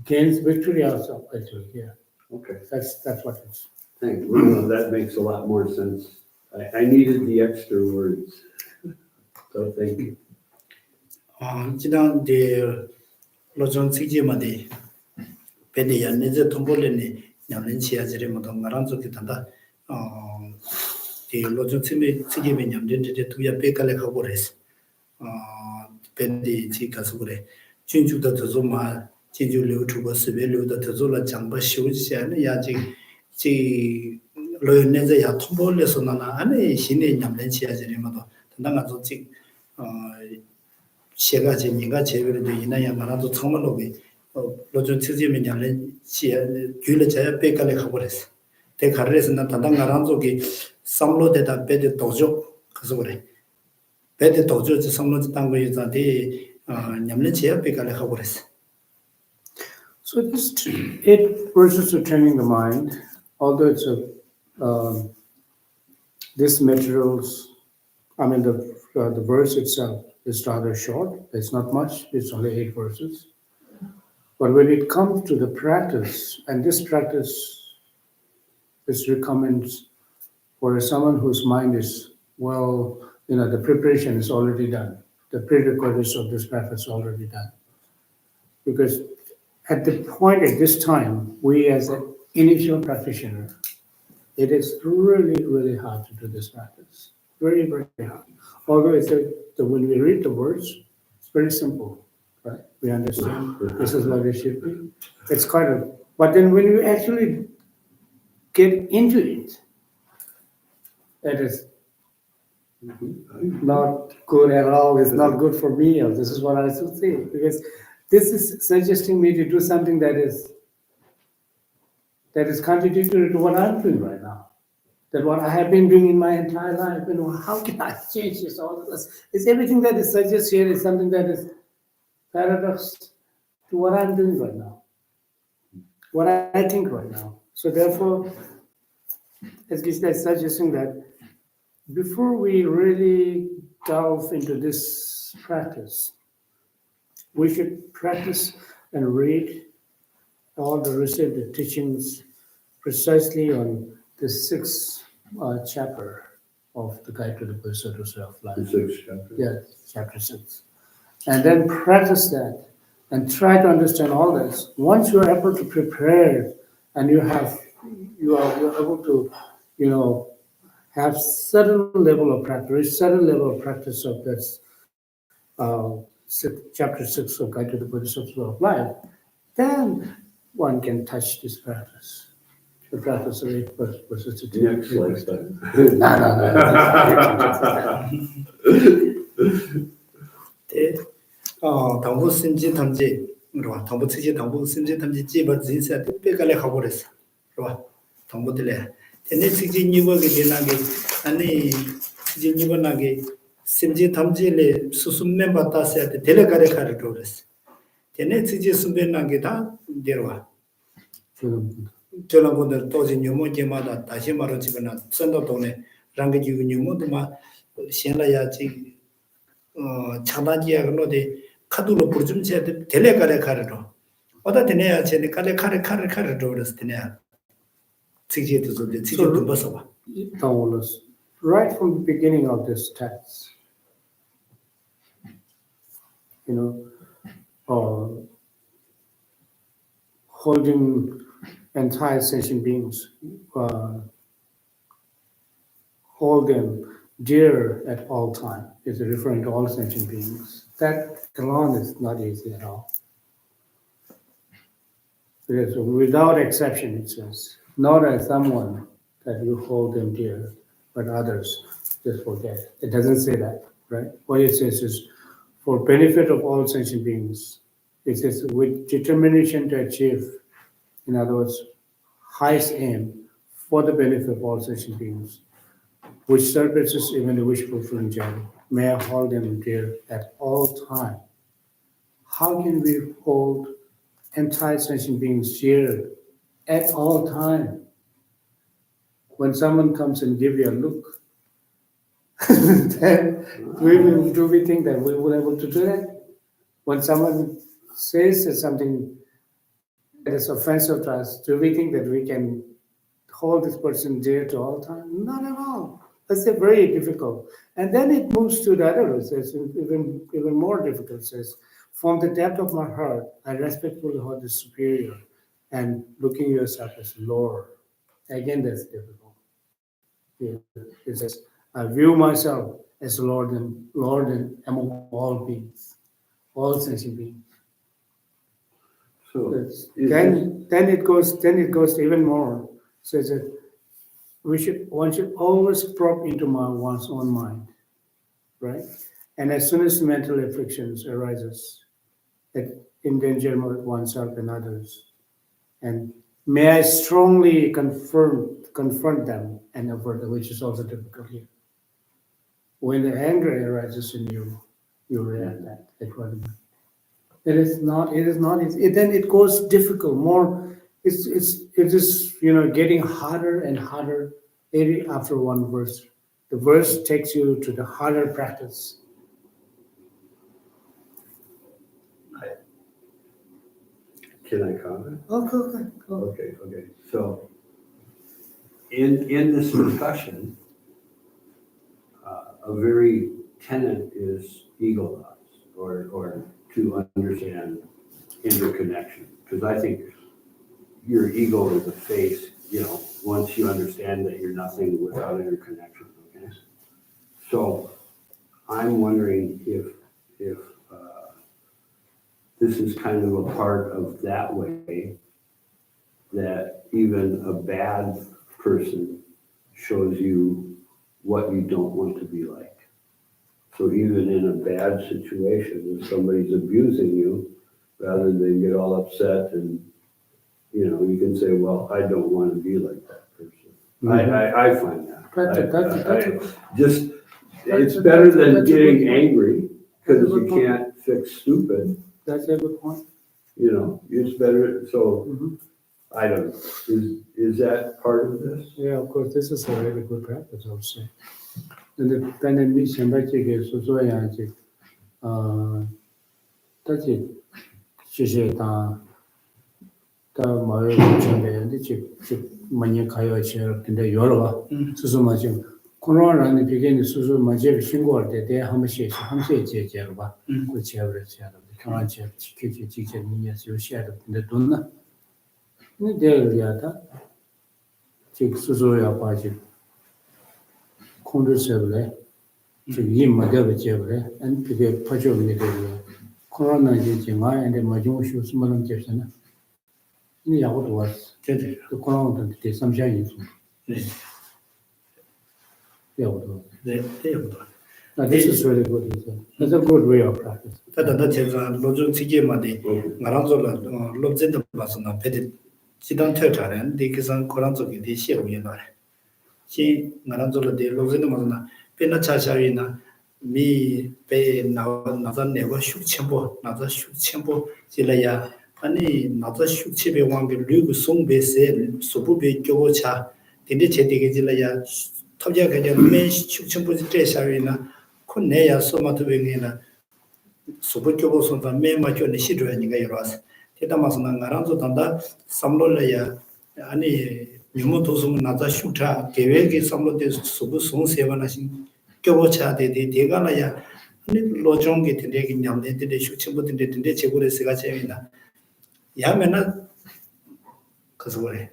gains victory also, actually, yeah. Okay. That's what it is. Thank you. Well, that makes a lot more sense. I needed the extra words. So thank you. 지난 데 로전 직지마디 베디야 내제 통보레니 냠는 지야지레 모두 마란족이 단다 이 로전 직지메 냠는데 두야 베칼레 가보레스 베디 지가서 그래 진주도 더좀마 진주流出고 스벨로도 더졸라 장바 쉬우지야는 야지 지 로연내제 야 통보레서 나나 안에 신의 냠는 지야지레 모두 단다가 조직 세 가지 네가 제외로 이나야 말아도 정말로 로전 측지면 냠는 지야 귤을 빼갈래 가버렸어. 대 가르에서 나 단단 가란 쪽이 삼로대다 배대 도죠. 그래서 그래. 배대 도죠 삼로 땅 거에서데 냠는 지야 빼갈래 가버렸어. So this 8 verses of training the mind, although it's this materials, I mean the verse itself is rather short. It's not much. It's only 8 verses. But when it comes to the practice, and this practice is recommends for someone whose mind is well, the preparation is already done. The prerequisites of this practice is already done. Because at this time, we as an initial practitioner, it is really, really hard to do this practice. Very, very hard. Although when we read the words, it's very simple, right? We understand this is what it should be. It's but then when you actually get into it, that is not good at all. It's not good for me. Or this is what I should say, because this is suggesting me to do something that is contradictory to what I'm doing right now. That what I have been doing in my entire life, how can I change this? All this, it's everything that is suggested here is something that is paradox to what I'm doing right now, what I think right now. So therefore, as Krishna is suggesting that before we really delve into this practice, we should practice and read all the received teachings precisely on the 6th chapter of the Guide to the Pursuit of Self-Life. The 6th chapter. Yeah, chapter 6. And then practice that and try to understand all this. Once you are able to prepare and you're able to, have certain level of practice of this chapter 6 of Guide to the Pursuit of Self-Life, then one can touch this practice. The practice of 8 verses to 2. Next lifetime. 당부 심지 탐지, 그러봐. 당부 측지 당부 심지 탐지 집어 진짜 빼갈래 가버렸어. 그러봐. 당부들래. 근데 측지 니버게 되나게 아니 측지 니버나게 심지 탐지래 수수면 받다서 데려가래 가를 그랬어. 근데 측지 숨변나게 다 데려와. 전화번호 또지 뉴모제마다 다시 말로 집어나 선도 돈에 랑게지 뉴모도 막 신라야지 차단지야 그런데 카드로 부르좀 제 텔레가래 가르로 어다 되네야 제 가래 카르로 그랬을 때냐 직지도 좀 직지도 벗어 봐. Right from the beginning of this text, holding entire sentient beings, hold them dear at all time, is referring to all sentient beings. That alone is not easy at all. Because without exception, it says, not as someone that you hold them dear, but others just forget. It doesn't say that, right? What it says is, for benefit of all sentient beings, it says with determination to achieve, in other words, highest aim for the benefit of all sentient beings, which surpasses even the wish-fulfilling journey, may I hold them dear at all time. How can we hold entire sentient beings dear at all time? When someone comes and gives you a look, then do we think that we will be able to do that? When someone says something that is offensive to us, do we think that we can hold this person dear to all time? Not at all. That's a very difficult. And then it moves to the other words. It's even more difficult. It says, from the depth of my heart, I respectfully hold the superior and looking yourself as Lord. Again, that's difficult. It says, I view myself as Lord and among all beings, all sentient beings. So It's- is then it goes even more. Says that one should always probe into one's own mind, right? And as soon as mental afflictions arises, it endanger oneself and others. And may I strongly confront them and avert them, which is also difficult here. When the anger arises in you, you react at what it is not. Then it goes difficult. More. It is getting harder and harder every after one verse. The verse takes you to the harder practice. Can I comment? Okay. Okay. So in this discussion, a very tenet is ego loss, or to understand interconnection. Because I think your ego is a face, once you understand that you're nothing without interconnection, okay? So I'm wondering if this is kind of a part of that way, that even a bad person shows you what you don't want to be like. So even in a bad situation, if somebody's abusing you, rather than get all upset and, you can say, well, I don't want to be like that person. I find that. It's better than getting angry, because you can't fix stupid. That's a good point. It's better, so, Mhm. I don't know, is that part of this? Yeah, of course, this is a very good practice, I would say. And the pandemic, somebody so that's it. She said, the Mario Chamber, the Mania Kaya chair in the Yoruba, Susu Majim. Koran and the beginning, Susu Majim, Shingo, the Hamish, Hamse, Jerba, which ever shadow, the Koran chair, teacher, Minas, you shadow in the Duna. In the Deliata, Chick Suzuya Paji, Kundu Seville, Chick Yim Madeva Jevre, and to get Pajo Midavia. Corona Jinga and the Majushu Smalam Jefsana. In the out was the Corona to take some Chinese. This is really good. That's a good way of practice. 다다 제가 로조 지게마데 나라조라 롭젠도 바스나 페데 지단 퇴자는 디기선 코란족이 디시오이나 시 나라조라 데 로젠도 마스나 페나 차샤위나 미페 나자 네고 슈쳔보 나자 슈쳔보 지라야 아니 나자 슈치베 왕게 류고 송베세 소부베 교차 딘데 제디게 지라야 탑자게 메 슈쳔보 지테샤위나 콘네야 소마토베게나 소부교보 손다 메마교네 시도하니가 이러서 대담아서나 나랑도 단다 삼로려야 아니 유모 도수문 나자 슈타 계획이 삼로데 소부 송세바나신 교보차데 대가나야 아니 로종게 되게 냠데데 슈침부데 되데 제고레스가 재미나 야면은 그래서 그래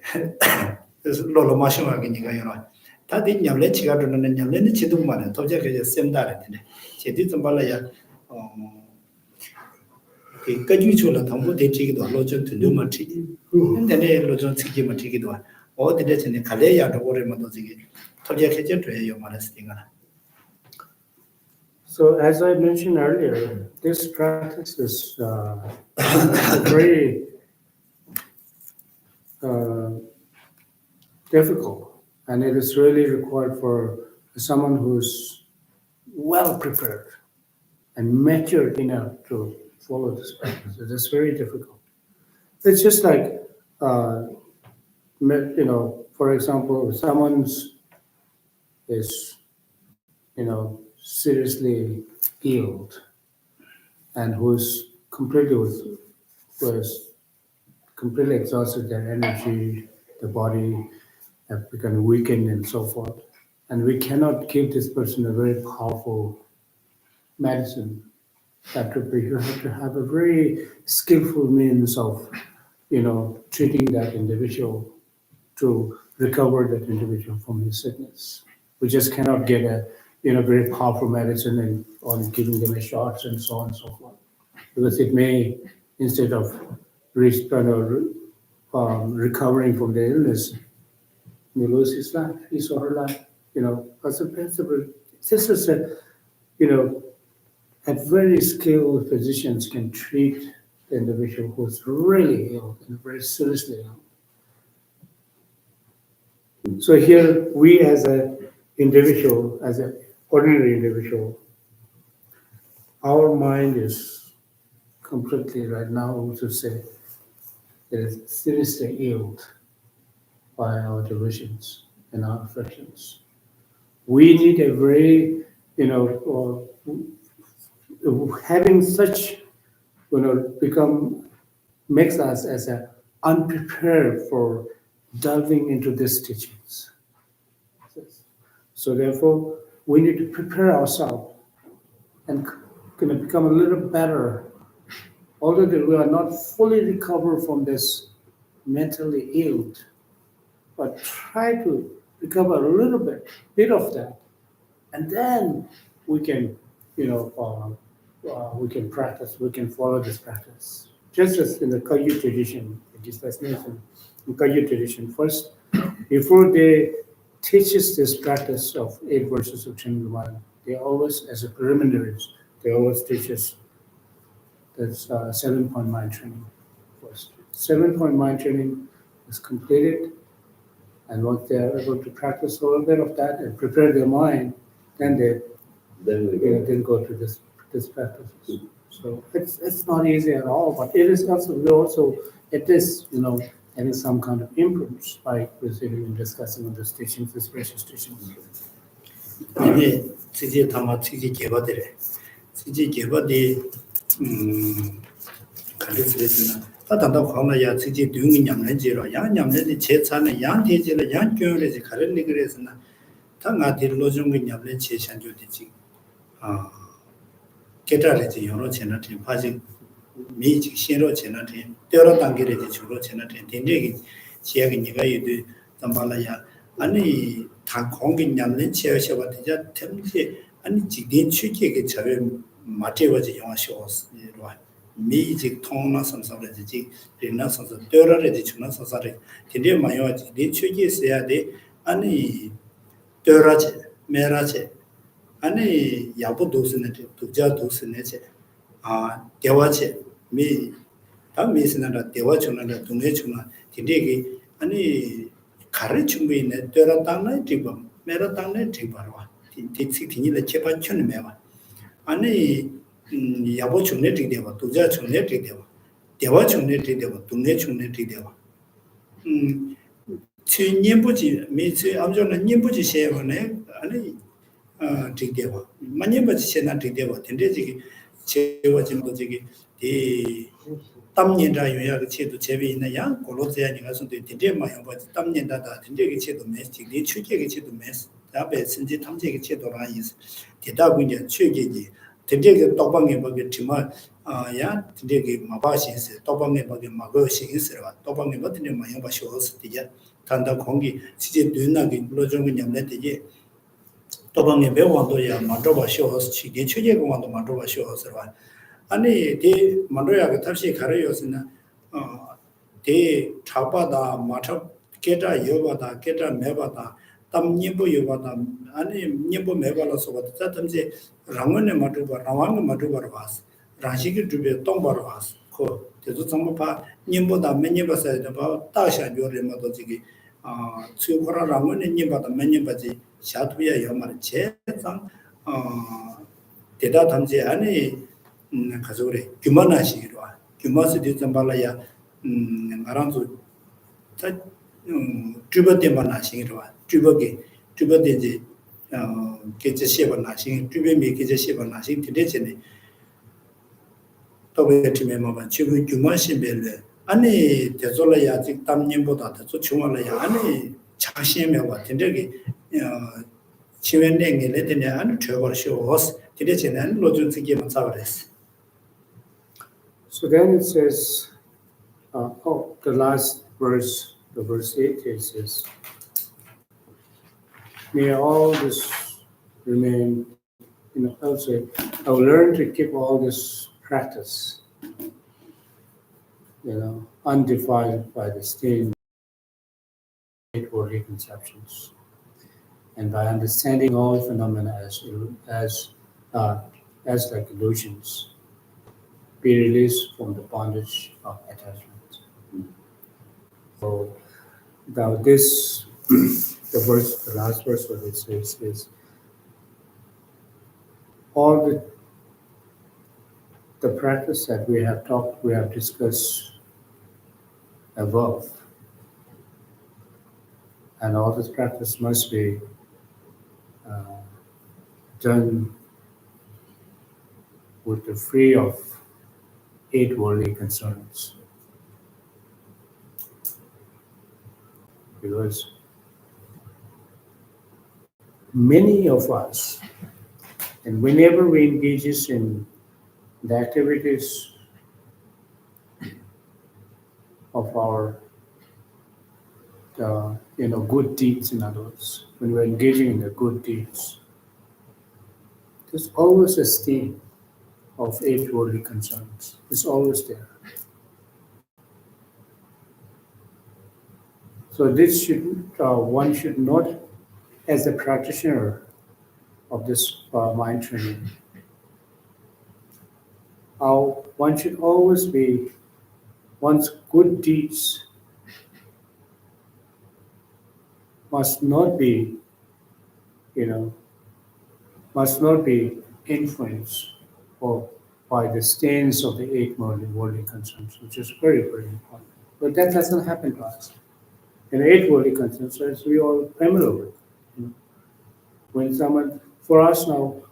그래서 로로마시마기니가 이러 다들 냠레 치가도는 냠레는 지도만은 도저히 셈다는데 제디 좀 발라야 그 가지고는 담보 대치기도 로전 듣는 티 근데 로전 치기만 티기도 어디에 전에 갈래야도 오래만 저기 도저히 돼요 말했으니까. So as I mentioned earlier, this practice is very difficult, and it is really required for someone who's well prepared and matured enough to follow this practice. It is very difficult. It's just like, for example, if someone is, seriously ill and was completely exhausted, their energy, the body have become weakened and so forth. And we cannot give this person a very powerful medicine. You have to have a very skillful means of, treating that individual to recover that individual from his sickness. We just cannot get a, very powerful medicine and on giving them a shots and so on and so forth. Because it may, instead of recovering from the illness, may lose his life, his or her life. As a principle, this is a very skilled physicians can treat the individual who's really ill and very seriously ill. So here, we as an individual, as an ordinary individual, our mind is completely right now, we should say, is seriously ill by our delusions and our affections. We need a very, having such, makes us as a unprepared for delving into these teachings. So therefore, we need to prepare ourselves and become a little better. Although that we are not fully recovered from this mentally ill, but try to recover a little bit of that, and then we can, we can practice, we can follow this practice. Just as in the Kagyu tradition, just as mentioned, in Kagyu tradition, first, before they teach us this practice of 8 verses of Chenduman, they always, as a preliminaries, they always teach us this 7-point mind training first. 7-point mind training is completed, and once they are able to practice a little bit of that and prepare their mind, then they then go to this practice. So it's not easy at all, but it is also having some kind of improvements by receiving and discussing these teachings, these precious teachings. 이게 지지 담아 지지 개발되래. 지지 개발이 가르치려지나 다단다 광나야 지지 düğün 냠내지로 양 냠내지 제차는 양 대지를 양 교회에서 가르리 그래서나 당가 뒤로 좀 냠내 제찬조 되지. 게다르지 여러 채널이 파지 미직 신로 채널이 여러 단계를 주로 채널이 된대기 지역이 네가 이도 담발아야 아니 다 공기 냠는 지역에서 되자 템지 아니 지딘 취지게 저에 맞대버지 영화쇼스 미직 통나 선서르지 리나 선서 떠러르지 주나 선서르 되게 많이와지 네 취지에서야 돼 아니 떠러지 메라지 아니 야부 도스네 도자 도스네 대화체 미 다미스나라 대화 주나라 동네 주나 되게 아니 가르침이 있네 떠러 땅에 뒤바 메라 땅에 뒤바와 디틱티니를 제발 켜는 매와 아니 야부 주네 뒤대와 도자 주네 뒤대와 대화 주네 뒤대와 동네 주네 뒤대와 춘님부지 미치 암전은 님부지 세원에 아니 뒤대와 만님부지 세나 뒤대와 된대지 제와진도 저기 이 땀년다 요약 체도 제비 있는 양 골로제야니 가서 되게 많이 봐 땀년다다 되게 체도 메시 네 추계게 체도 메시 앞에 신지 탐제게 체도라 있어 대다고 이제 추계지 되게 똑방에 보게 정말 야 되게 마바신스 똑방에 보게 마거신스라 똑방에 보게 많이 봐 쇼스 되게 단다 공기 지제 눈나게 물어주는 냠내 되게 똑방에 배워도야 만들어 쇼스 지게 추계공도 만들어 쇼스라 아니 대 만로야가 탑시 가려였으나 대 차바다 마차 게다 여바다 게다 매바다 땀님부 여바다 아니 님부 매발어서 왔다 땀지 랑원에 마두바 랑왕에 마두바로 왔어 라시기 주베 똥바로 왔어 그 대도 정보파 님보다 매님바서야 봐 다샤 요레마도 지기 추고라 랑원에 님바다 매님바지 샤투야 여말 제상 대다 탐지 아니 가족들이 규모나시기로 규모스 뒤점발라야 나랑도 다 주버대만 나시기로 주버대지 계제시번 나시 주베미 계제시번 나시 되잖아요. 또그 팀에 뭐가 지금 규모시벨 아니 대졸라야 직 담님보다 더 중요하야 아니 자신의 와 된다게 치wen랭에 레드냐 안 최고시오스 디레지는 로준스기만 잡아랬어. So then it says, the last verse, the verse 8, it says, may all this remain, I will learn to keep all this practice, undefiled by the stain of worldly conceptions, and by understanding all phenomena as like illusions, be released from the bondage of attachment. So now this, the last verse, what it says is, all the practice that we have discussed above, and all this practice must be done with the free of 8 worldly concerns. Because many of us, and whenever we engage in the activities of our, good deeds, in other words, when we're engaging in the good deeds, there's always a stain of 8 worldly concerns. It's always there. So this one should not, as a practitioner of this mind training, one should always be, one's good deeds must not be influenced or by the stains of the 8 worldly concerns, which is very, very important. But that doesn't happen to us. In 8 worldly concerns, as we all familiar with. When someone, for us now,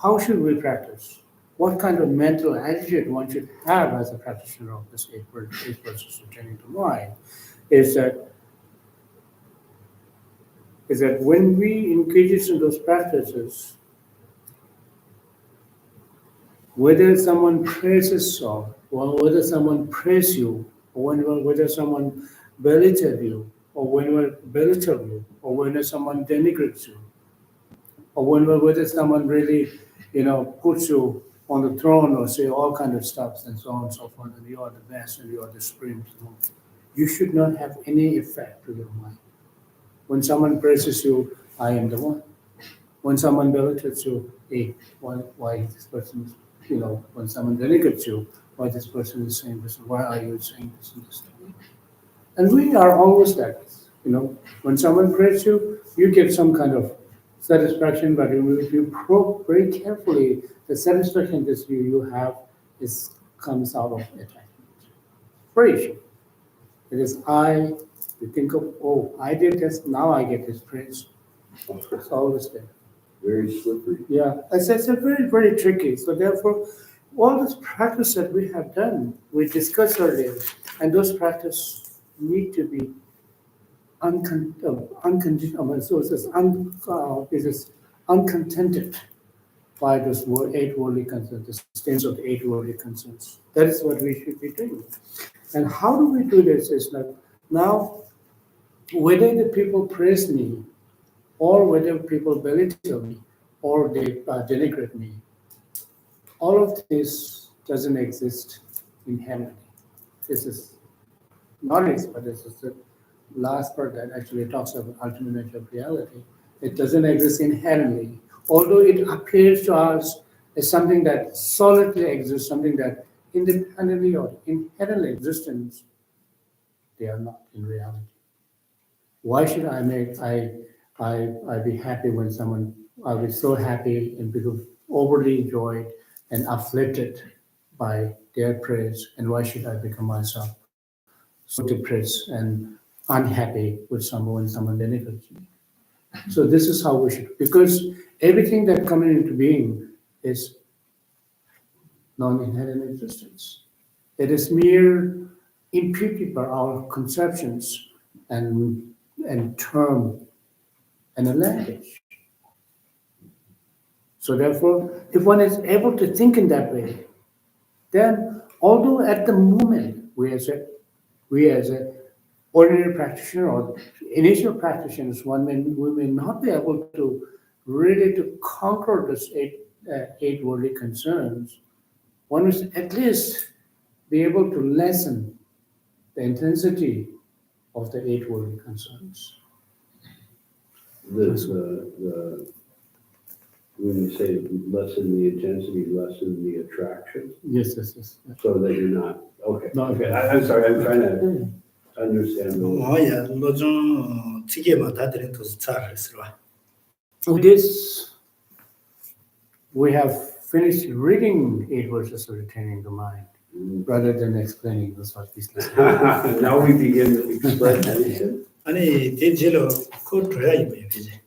how should we practice? What kind of mental attitude one should have as a practitioner of this 8 verses of training to mind is that when we engage in those practices, whether someone praises or whether someone praise you, or whether someone belittle you, or whether someone denigrates you, or whether someone really, puts you on the throne or say all kind of stuff and so on and so forth, and you are the best and you are the supreme. You should not have any effect to your mind. When someone praises you, I am the one. When someone belittles you, hey, why this person is, when someone denigrates you, why this person is saying this, why are you saying this and this to me? And we are always like this, when someone praises you, you get some kind of satisfaction, but if you probe very carefully, the satisfaction that you have comes out of attachment. Very sure. It is you think of, I did this, now I get this praise. It's always there. Very slippery. Yeah, it's very, very tricky. So therefore, all this practice that we have done, we discussed earlier, and those practices need to be unconditional. So it is uncontented by those 8 worldly concerns, the stains of the 8 worldly concerns. That is what we should be doing. And how do we do this? Is like now, whether the people praise me, or whether people belittle me, or they denigrate me, all of this doesn't exist inherently. This is knowledge, but this is the last part that actually talks about ultimate nature of reality. It doesn't exist inherently, although it appears to us as something that solidly exists, something that independently or inherently existence, they are not in reality. Why should I be happy when someone, I be so happy and become overly enjoyed and afflicted by their praise, and why should I become myself so depressed and unhappy with someone denigrates me? So this is how we should, because everything that comes into being is non-inherent existence. It is mere imputed by our conceptions and term and a language. So therefore, if one is able to think in that way, then although at the moment we as a ordinary practitioner or initial practitioners, we may not be able to really to conquer this eight worldly concerns. One must at least be able to lessen the intensity of the eight worldly concerns. When you say lessen the intensity, lessen the attraction, Yes. so that you're not, okay. No. Okay, I'm sorry, I'm trying to understand. the- 뭐야 로좀 지게만 다들은 또 차를 쓰라. With this, we have finished reading 8 verses of retaining the mind, rather than explaining the Swatis. Now we begin to explain anything. 아니 대체로 그 줘야 이거예요, 이제.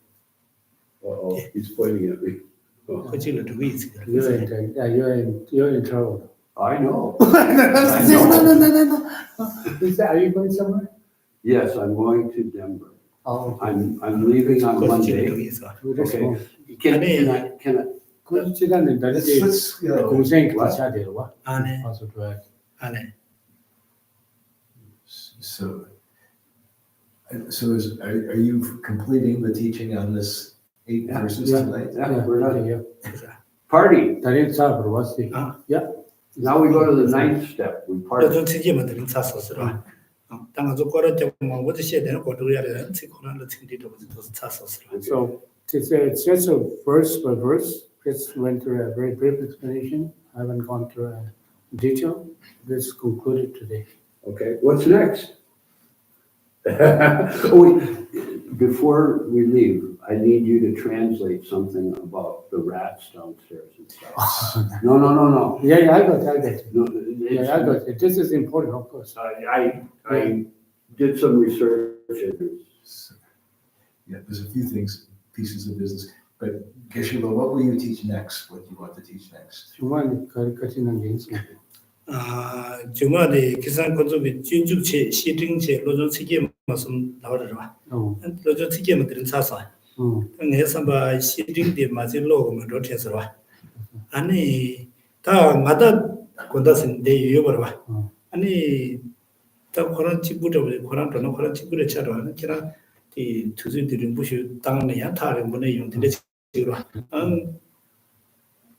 Uh-oh, he's pointing at me. Oh, 그 지를 두고 있어요. You're in trouble. I know. No. Are you going somewhere? Yes, I'm going to Denver. Oh, I'm leaving on 그 지를 두고 Monday. 있어. Okay. Can I, 그 시간에 다른 Let's, you know, 공생 what? 기차 되와 안에 가서 줘야 안에 So are you completing the teaching on this 8 Yeah, verses yeah. tonight? yeah, we're done. 그래서 Party. 다른 차로 왔지. 아. Now we go to the ninth step. We party. 로좀 지게만 들은 차서 쓰라. 당한 저 거를 뭐 어디 시에 되는 거도 해야 되는 지코나를 챙기도 또 차서 쓰라. So it's just a verse by verse. Just went through a very brief explanation. I haven't gone through a detail. This concluded today. Okay, what's next? Oh, wait, before we leave, I need you to translate something about the rats downstairs and stuff. No. Yeah, I got it. No, Yeah, I got it. This is important, of course. I did some research and Yeah, there's a few things, pieces of business, but Geshe-la, what will you teach next? What do you want to teach next? 정말 가르치는 게 있습니다. 주말에 기산 건조비 준죽체 시등체 로좀 지게 무슨 나오더라. 로좀 지게만 들은 차서. 내서 봐 시등대 맞을 로고면 로트에서 아니 다 마다 건다선 내 유여버 봐. 아니 다 그런 집부터 그런 돈은 그런 집부터 차로 그냥 이 투수들이 무시 땅내야 다른 분의 용들이 지로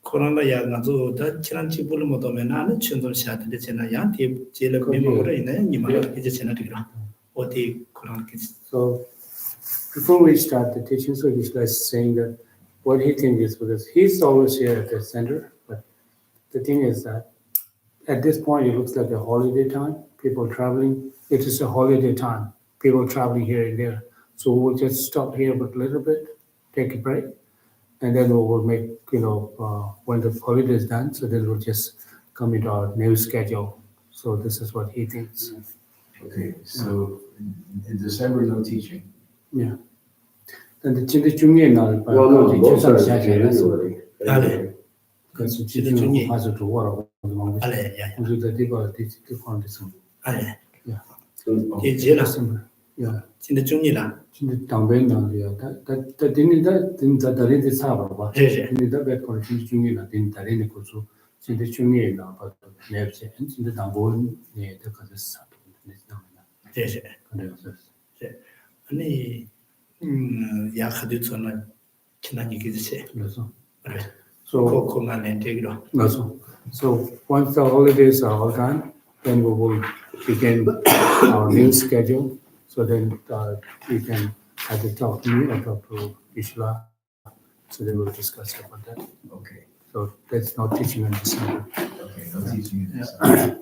코로나야 가지고 다 지난 집부를 못 오면 나는 천도시야 되는데 제가 양대 제일 메모로 있는 이만 이제 제가 되기로 어디 그런 게 So before we start the teaching, so he's just saying that what he thinks is because he's always here at the center, but the thing is that at this point it looks like a holiday time. People traveling, it is a holiday time. People traveling here and there. So we'll just stop here but a little bit, take a break, and then we will make, when the holiday is done, so then we'll just come into our new schedule. So this is what he thinks. Okay, so in December, no teaching. Yeah. 근데 진짜 중요한 날 well, no, both 주상 are 시작해서 January. 그래서 진짜 지금 중요해. 가서 들어와라고 막 알레 야 우리가 네가 디스코한 데서 알레 So, 이 제라 야 진짜 중요라 진짜 담배 나리야 다 dinda 다른데 사봐 예 dinda 배권 진짜 중요하다 dinda 다른데 고소 진짜 중요하다 봐 내지 진짜 담보는 네 들어가서 사 예 그래서 아니 약하도 저는 지난 얘기지 그래서 그래 so 공간에 되기로 So once the holidays are all done, then we will begin our new schedule. So then you can either talk to me or talk to Ishla. So then we'll discuss about that. Okay, So that's not teaching in December. okay, no teaching in December.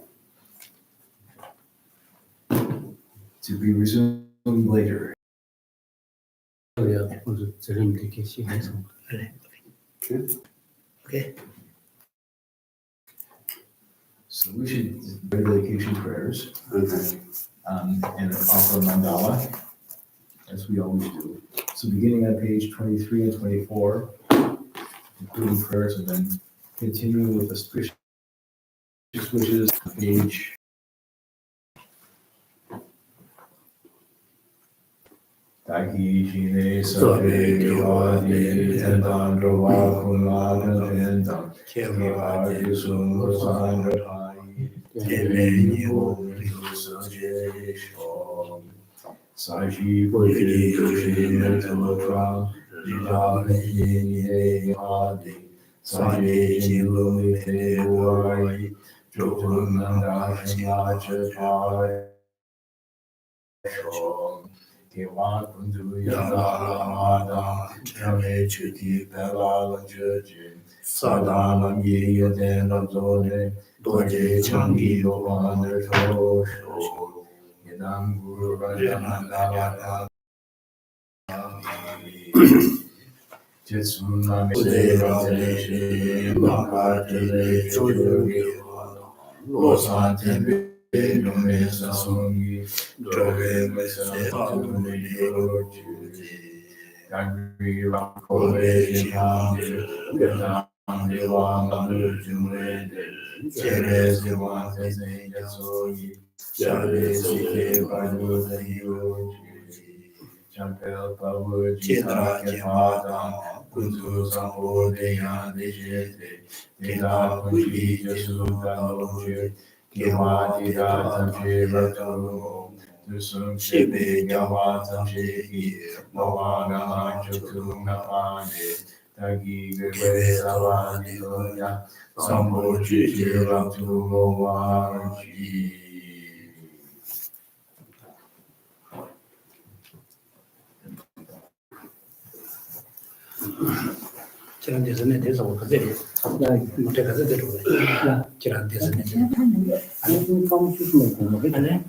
To be resumed later. Yeah, also Zerim Dikeshi. 그래 okay. 오케이 So we should do dedication prayers Okay. and offer mandala, as we always do. So beginning on page 23 and 24, including prayers, and then continuing with the auspicious wishes, page Taki shine sabe kiwa di tendan rova kunla tendan kiwa di sungo san rapai teme niho riho sanje shom saji puji tushine totra jidale yini he adi sanje jinlu mite uai jotun nanda shima chapai shom Kewan kundu yandala madam, chame chuti pelala jujin, sadanam ye yaden abzone, doje changi yovaner tosho, yedam guru rajanandala Jitsun se radeshe, makatele choyogi, losan tembe, nume sasongi, Dove mese padune yoji, Kagri rakole jihande, Gedam devama nujumede, Chere zivante se yasogi, Chare sike paduta yoji, Champel pavu chitra kepadam, Kunzu sampo deyande jete, Teta kunji jesu daloje, Kiwati datam shivatumo, Tusum shibe gawatam shihi, Moana anchutum napande, Tagi gwe savani loya, Sambo chichiratumo warji. 지난 대선에 대해서 그대로 못해 가서 대로 지난 대선에 I think from people like that.